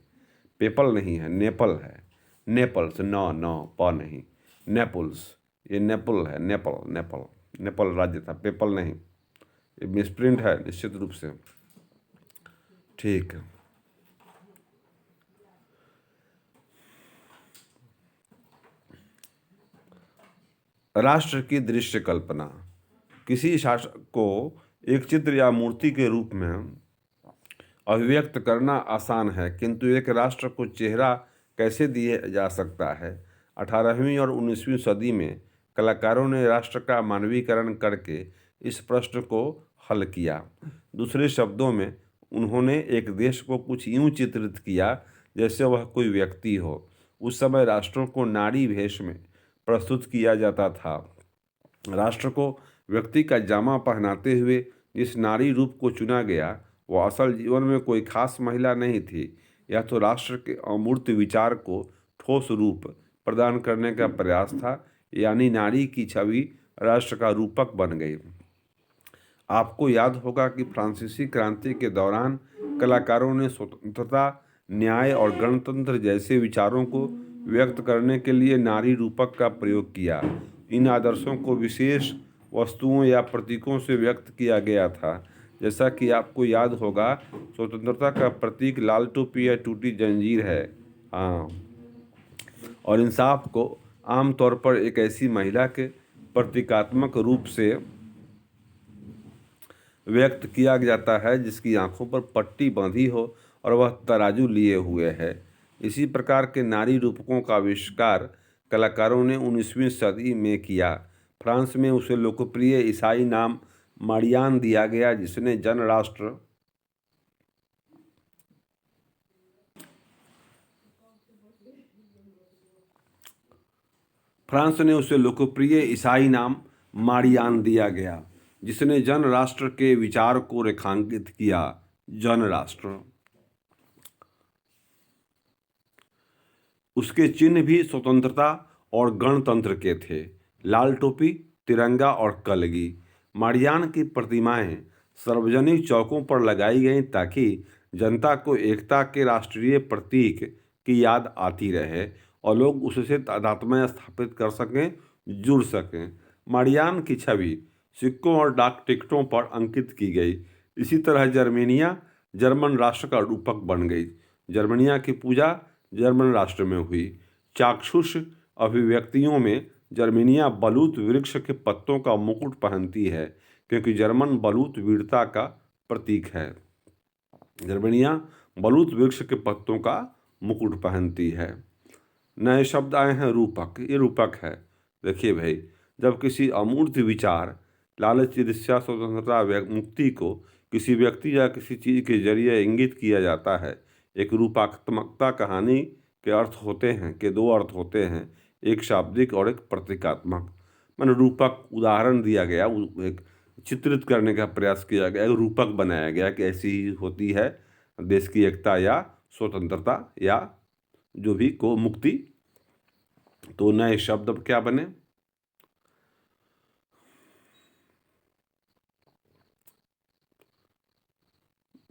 पेपल नहीं है, नेपल है। नेपल्स, नो नो प नहीं, नेपल्स, ये नेपल है। नेपल राज्य था, पेपल नहीं। ये मिसप्रिंट है निश्चित रूप से। ठीक है। राष्ट्र की दृश्य कल्पना। किसी शासक को एक चित्र या मूर्ति के रूप में अभिव्यक्त करना आसान है, किंतु एक राष्ट्र को चेहरा कैसे दिया जा सकता है। 18वीं और 19वीं सदी में कलाकारों ने राष्ट्र का मानवीकरण करके इस प्रश्न को हल किया। दूसरे शब्दों में, उन्होंने एक देश को कुछ यूं चित्रित किया जैसे वह कोई व्यक्ति हो। उस समय राष्ट्रों को नारी वेश में प्रस्तुत किया जाता था। राष्ट्र को व्यक्ति का जामा पहनाते हुए जिस नारी रूप को चुना गया, वह असल जीवन में कोई खास महिला नहीं थी। यह तो राष्ट्र के अमूर्त विचार को ठोस रूप प्रदान करने का प्रयास था, यानी नारी की छवि राष्ट्र का रूपक बन गई। आपको याद होगा कि फ्रांसीसी क्रांति के दौरान कलाकारों ने स्वतंत्रता, न्याय और गणतंत्र जैसे विचारों को व्यक्त करने के लिए नारी रूपक का प्रयोग किया। इन आदर्शों को विशेष वस्तुओं या प्रतीकों से व्यक्त किया गया था। जैसा कि आपको याद होगा, स्वतंत्रता का प्रतीक लाल टोपी या टूटी जंजीर है। हाँ, और इंसाफ को आमतौर पर एक ऐसी महिला के प्रतीकात्मक रूप से व्यक्त किया जाता है जिसकी आंखों पर पट्टी बांधी हो और वह तराजू लिए हुए है। इसी प्रकार के नारी रूपकों का आविष्कार कलाकारों ने 19वीं सदी में किया। फ्रांस में उसे लोकप्रिय ईसाई नाम मारियान दिया गया, जिसने जन राष्ट्र के विचार को रेखांकित किया। जन राष्ट्र। उसके चिन्ह भी स्वतंत्रता और गणतंत्र के थे, लाल टोपी, तिरंगा और कलगी। मारियान की प्रतिमाएं सार्वजनिक चौकों पर लगाई गईं ताकि जनता को एकता के राष्ट्रीय प्रतीक की याद आती रहे और लोग उससे तादात्म्य स्थापित कर सकें, जुड़ सकें। मारियान की छवि सिक्कों और डाक टिकटों पर अंकित की गई। इसी तरह जर्मेनिया जर्मन राष्ट्र का रूपक बन गई। जर्मनिया की पूजा जर्मन राष्ट्र में हुई। चाक्षुष अभिव्यक्तियों में जर्मनिया बलूत वृक्ष के पत्तों का मुकुट पहनती है, क्योंकि जर्मन बलूत वीरता का प्रतीक है। जर्मनिया बलूत वृक्ष के पत्तों का मुकुट पहनती है। नए शब्द आए हैं, रूपक। ये रूपक है। देखिए भाई, जब किसी अमूर्त विचार, लालच, ईर्ष्या, स्वतंत्रता, मुक्ति को किसी व्यक्ति या किसी चीज के जरिए इंगित किया जाता है, एक रूपात्मकता कहानी के अर्थ होते हैं कि दो अर्थ होते हैं, एक शाब्दिक और एक प्रतीकात्मक। मैंने रूपक उदाहरण दिया गया, एक चित्रित करने का प्रयास किया गया, एक रूपक बनाया गया कि ऐसी ही होती है देश की एकता या स्वतंत्रता या जो भी को मुक्ति। तो नए शब्द अब क्या बने?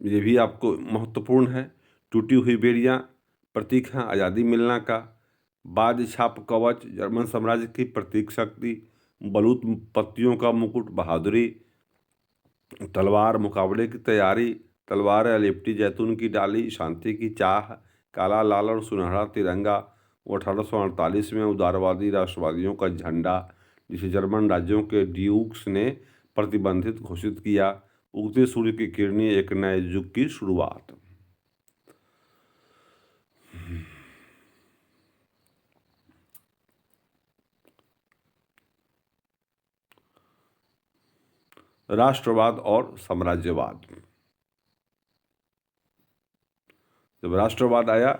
ये भी आपको महत्वपूर्ण है। टूटी हुई बेड़ियां प्रतीक हैं आज़ादी मिलना का। बाज छाप कवच जर्मन साम्राज्य की प्रतीक शक्ति। बलूत पत्तियों का मुकुट बहादुरी। तलवार मुकाबले की तैयारी। तलवार या लिपटी जैतून की डाली शांति की चाह। काला, लाल और सुनहरा तिरंगा वो 1848 में उदारवादी राष्ट्रवादियों का झंडा, जिसे जर्मन राज्यों के ड्यूक्स ने प्रतिबंधित घोषित किया। उगते सूर्य की किरणें, एक नए युग की शुरुआत। राष्ट्रवाद और साम्राज्यवाद। जब राष्ट्रवाद आया,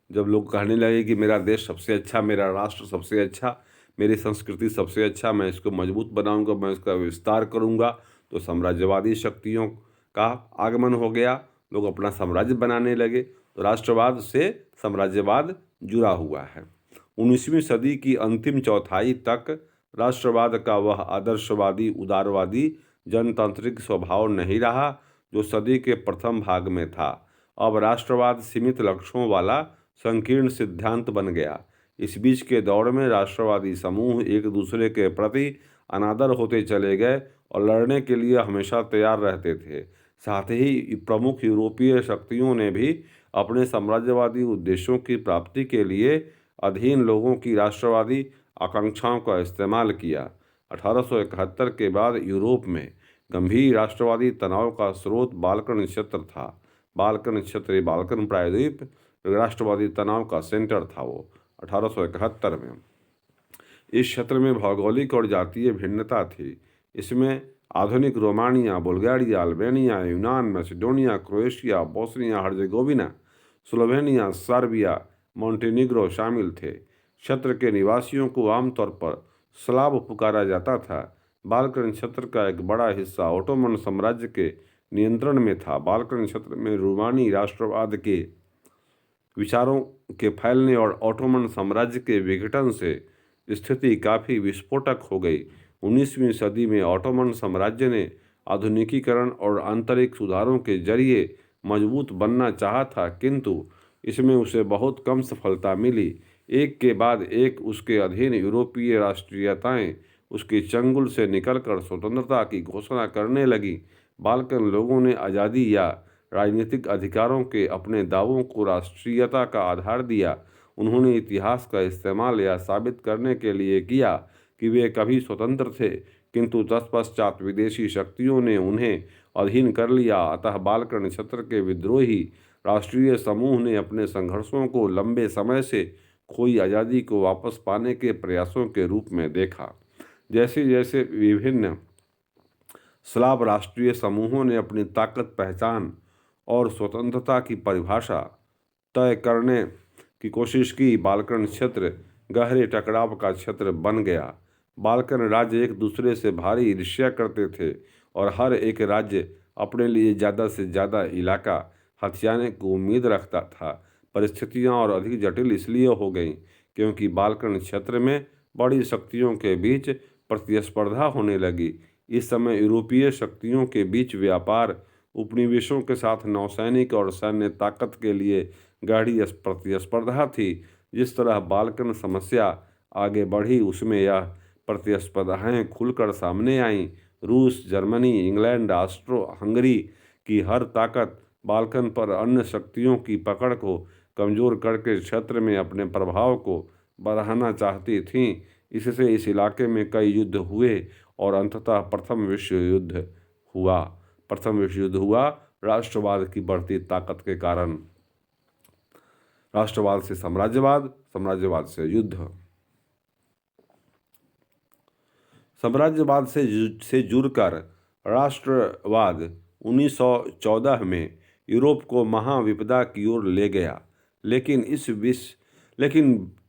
जब लोग कहने लगे कि मेरा देश सबसे अच्छा, मेरा राष्ट्र सबसे अच्छा, मेरी संस्कृति सबसे अच्छा, मैं इसको मजबूत बनाऊंगा, मैं इसका विस्तार करूंगा, तो साम्राज्यवादी शक्तियों का आगमन हो गया। लोग अपना साम्राज्य बनाने लगे। तो राष्ट्रवाद से साम्राज्यवाद जुड़ा हुआ है। 19वीं सदी की अंतिम चौथाई तक राष्ट्रवाद का वह आदर्शवादी, उदारवादी, जनतांत्रिक स्वभाव नहीं रहा जो सदी के प्रथम भाग में था। अब राष्ट्रवाद सीमित लक्ष्यों वाला संकीर्ण सिद्धांत बन गया। इस बीच के दौर में राष्ट्रवादी समूह एक दूसरे के प्रति अनादर होते चले गए और लड़ने के लिए हमेशा तैयार रहते थे। साथ ही प्रमुख यूरोपीय शक्तियों ने भी अपने साम्राज्यवादी उद्देश्यों की प्राप्ति के लिए अधीन लोगों की राष्ट्रवादी आकांक्षाओं का इस्तेमाल किया। 1871 के बाद यूरोप में गंभीर राष्ट्रवादी तनाव का स्रोत बाल्कन क्षेत्र था। बाल्कन क्षेत्र, बाल्कन प्रायद्वीप राष्ट्रवादी तनाव का सेंटर था वो 1871 में। इस क्षेत्र में भौगोलिक और जातीय भिन्नता थी। इसमें आधुनिक रोमानिया, बुल्गारिया, अल्बानिया, यूनान, Macedonia, Croatia, Bosnia Herzegovina, Slovenia, Serbia, Montenegro शामिल थे। क्षेत्र के निवासियों को आमतौर पर स्लाव पुकारा जाता था। बाल्कन क्षेत्र का एक बड़ा हिस्सा ओटोमन साम्राज्य के नियंत्रण में था। बाल्कन क्षेत्र में रूमानी राष्ट्रवाद के विचारों के फैलने और ओटोमन साम्राज्य के विघटन से स्थिति काफ़ी विस्फोटक हो गई। 19वीं सदी में ओटोमन साम्राज्य ने आधुनिकीकरण और आंतरिक सुधारों के जरिए मजबूत बनना चाहा था, किंतु इसमें उसे बहुत कम सफलता मिली। एक के बाद एक उसके अधीन यूरोपीय राष्ट्रीयताएं उसके चंगुल से निकलकर स्वतंत्रता की घोषणा करने लगी। बाल्कन लोगों ने आज़ादी या राजनीतिक अधिकारों के अपने दावों को राष्ट्रीयता का आधार दिया। उन्होंने इतिहास का इस्तेमाल यह साबित करने के लिए किया कि वे कभी स्वतंत्र थे, किंतु तत्पश्चात विदेशी शक्तियों ने उन्हें अधीन कर लिया। अतः बाल्कन क्षेत्र के विद्रोही राष्ट्रीय समूह ने अपने संघर्षों को लंबे समय से खोई आज़ादी को वापस पाने के प्रयासों के रूप में देखा। जैसे जैसे विभिन्न स्लाव राष्ट्रीय समूहों ने अपनी ताकत, पहचान और स्वतंत्रता की परिभाषा तय करने की कोशिश की, बाल्कन क्षेत्र गहरे टकराव का क्षेत्र बन गया। बाल्कन राज्य एक दूसरे से भारी ईर्ष्या करते थे और हर एक राज्य अपने लिए ज़्यादा से ज़्यादा इलाका हथियाने की उम्मीद रखता था। परिस्थितियां और अधिक जटिल इसलिए हो गईं क्योंकि बाल्कन क्षेत्र में बड़ी शक्तियों के बीच प्रतिस्पर्धा होने लगी। इस समय यूरोपीय शक्तियों के बीच व्यापार, उपनिवेशों के साथ नौसैनिक और सैन्य ताकत के लिए गाढ़ी प्रतिस्पर्धा थी। जिस तरह बाल्कन समस्या आगे बढ़ी उसमें यह प्रतिस्पर्धाएं खुलकर सामने आईं। रूस, जर्मनी, इंग्लैंड, ऑस्ट्रो हंगरी की हर ताकत बाल्कन पर अन्य शक्तियों की पकड़ को कमजोर करके क्षेत्र में अपने प्रभाव को बढ़ाना चाहती थीं। इससे इस इलाके में कई युद्ध हुए और अंततः प्रथम विश्व युद्ध हुआ राष्ट्रवाद की बढ़ती ताकत के कारण। राष्ट्रवाद से साम्राज्यवाद, साम्राज्यवाद से युद्ध। साम्राज्यवाद से जुड़कर राष्ट्रवाद 1914 में यूरोप को महाविपदा की ओर ले गया। लेकिन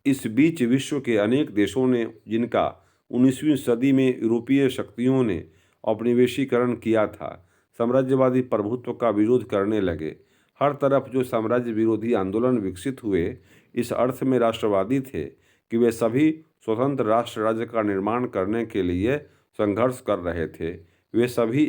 इस बीच विश्व के अनेक देशों ने, जिनका 19वीं सदी में यूरोपीय शक्तियों ने औपनिवेशीकरण किया था, साम्राज्यवादी प्रभुत्व का विरोध करने लगे। हर तरफ जो साम्राज्य विरोधी आंदोलन विकसित हुए, इस अर्थ में राष्ट्रवादी थे कि वे सभी स्वतंत्र राष्ट्र राज्य का निर्माण करने के लिए संघर्ष कर रहे थे। वे सभी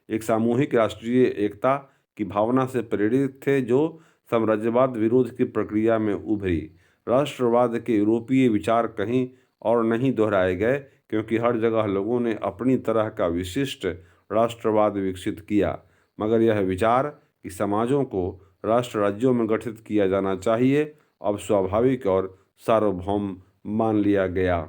एक सामूहिक राष्ट्रीय एकता की भावना से प्रेरित थे जो साम्राज्यवाद विरोध की प्रक्रिया में उभरी। राष्ट्रवाद के यूरोपीय विचार कहीं और नहीं दोहराए गए क्योंकि हर जगह लोगों ने अपनी तरह का विशिष्ट राष्ट्रवाद विकसित किया, मगर यह विचार कि समाजों को राष्ट्र राज्यों में गठित किया जाना चाहिए अब स्वाभाविक और सार्वभौम मान लिया गया।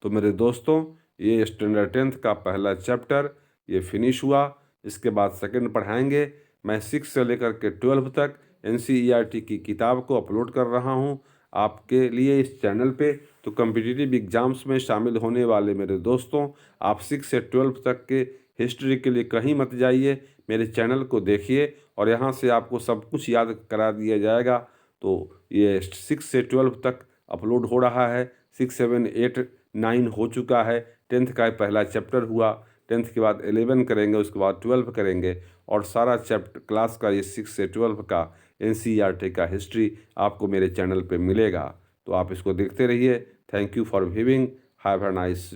तो मेरे दोस्तों, ये स्टैंडर्ड 10th का पहला चैप्टर ये फिनिश हुआ। इसके बाद सेकंड पढ़ाएंगे। मैं 6 से लेकर के 12 तक NCERT की किताब को अपलोड कर रहा हूँ आपके लिए इस चैनल पे। तो कॉम्पिटिटिव एग्जाम्स में शामिल होने वाले मेरे दोस्तों, आप 6 से 12 तक के हिस्ट्री के लिए कहीं मत जाइए, मेरे चैनल को देखिए और यहाँ से आपको सब कुछ याद करा दिया जाएगा। तो ये 6 से 12 तक अपलोड हो रहा है। 6, 7, 8, 9 हो चुका है। 10th का पहला चैप्टर हुआ। 10th के बाद 11 करेंगे, उसके बाद 12 करेंगे और सारा चैप्टर क्लास का ये 6 से 12 का NCERT का हिस्ट्री आपको मेरे चैनल पे मिलेगा। तो आप इसको देखते रहिए। Thank you for viewing. Have a nice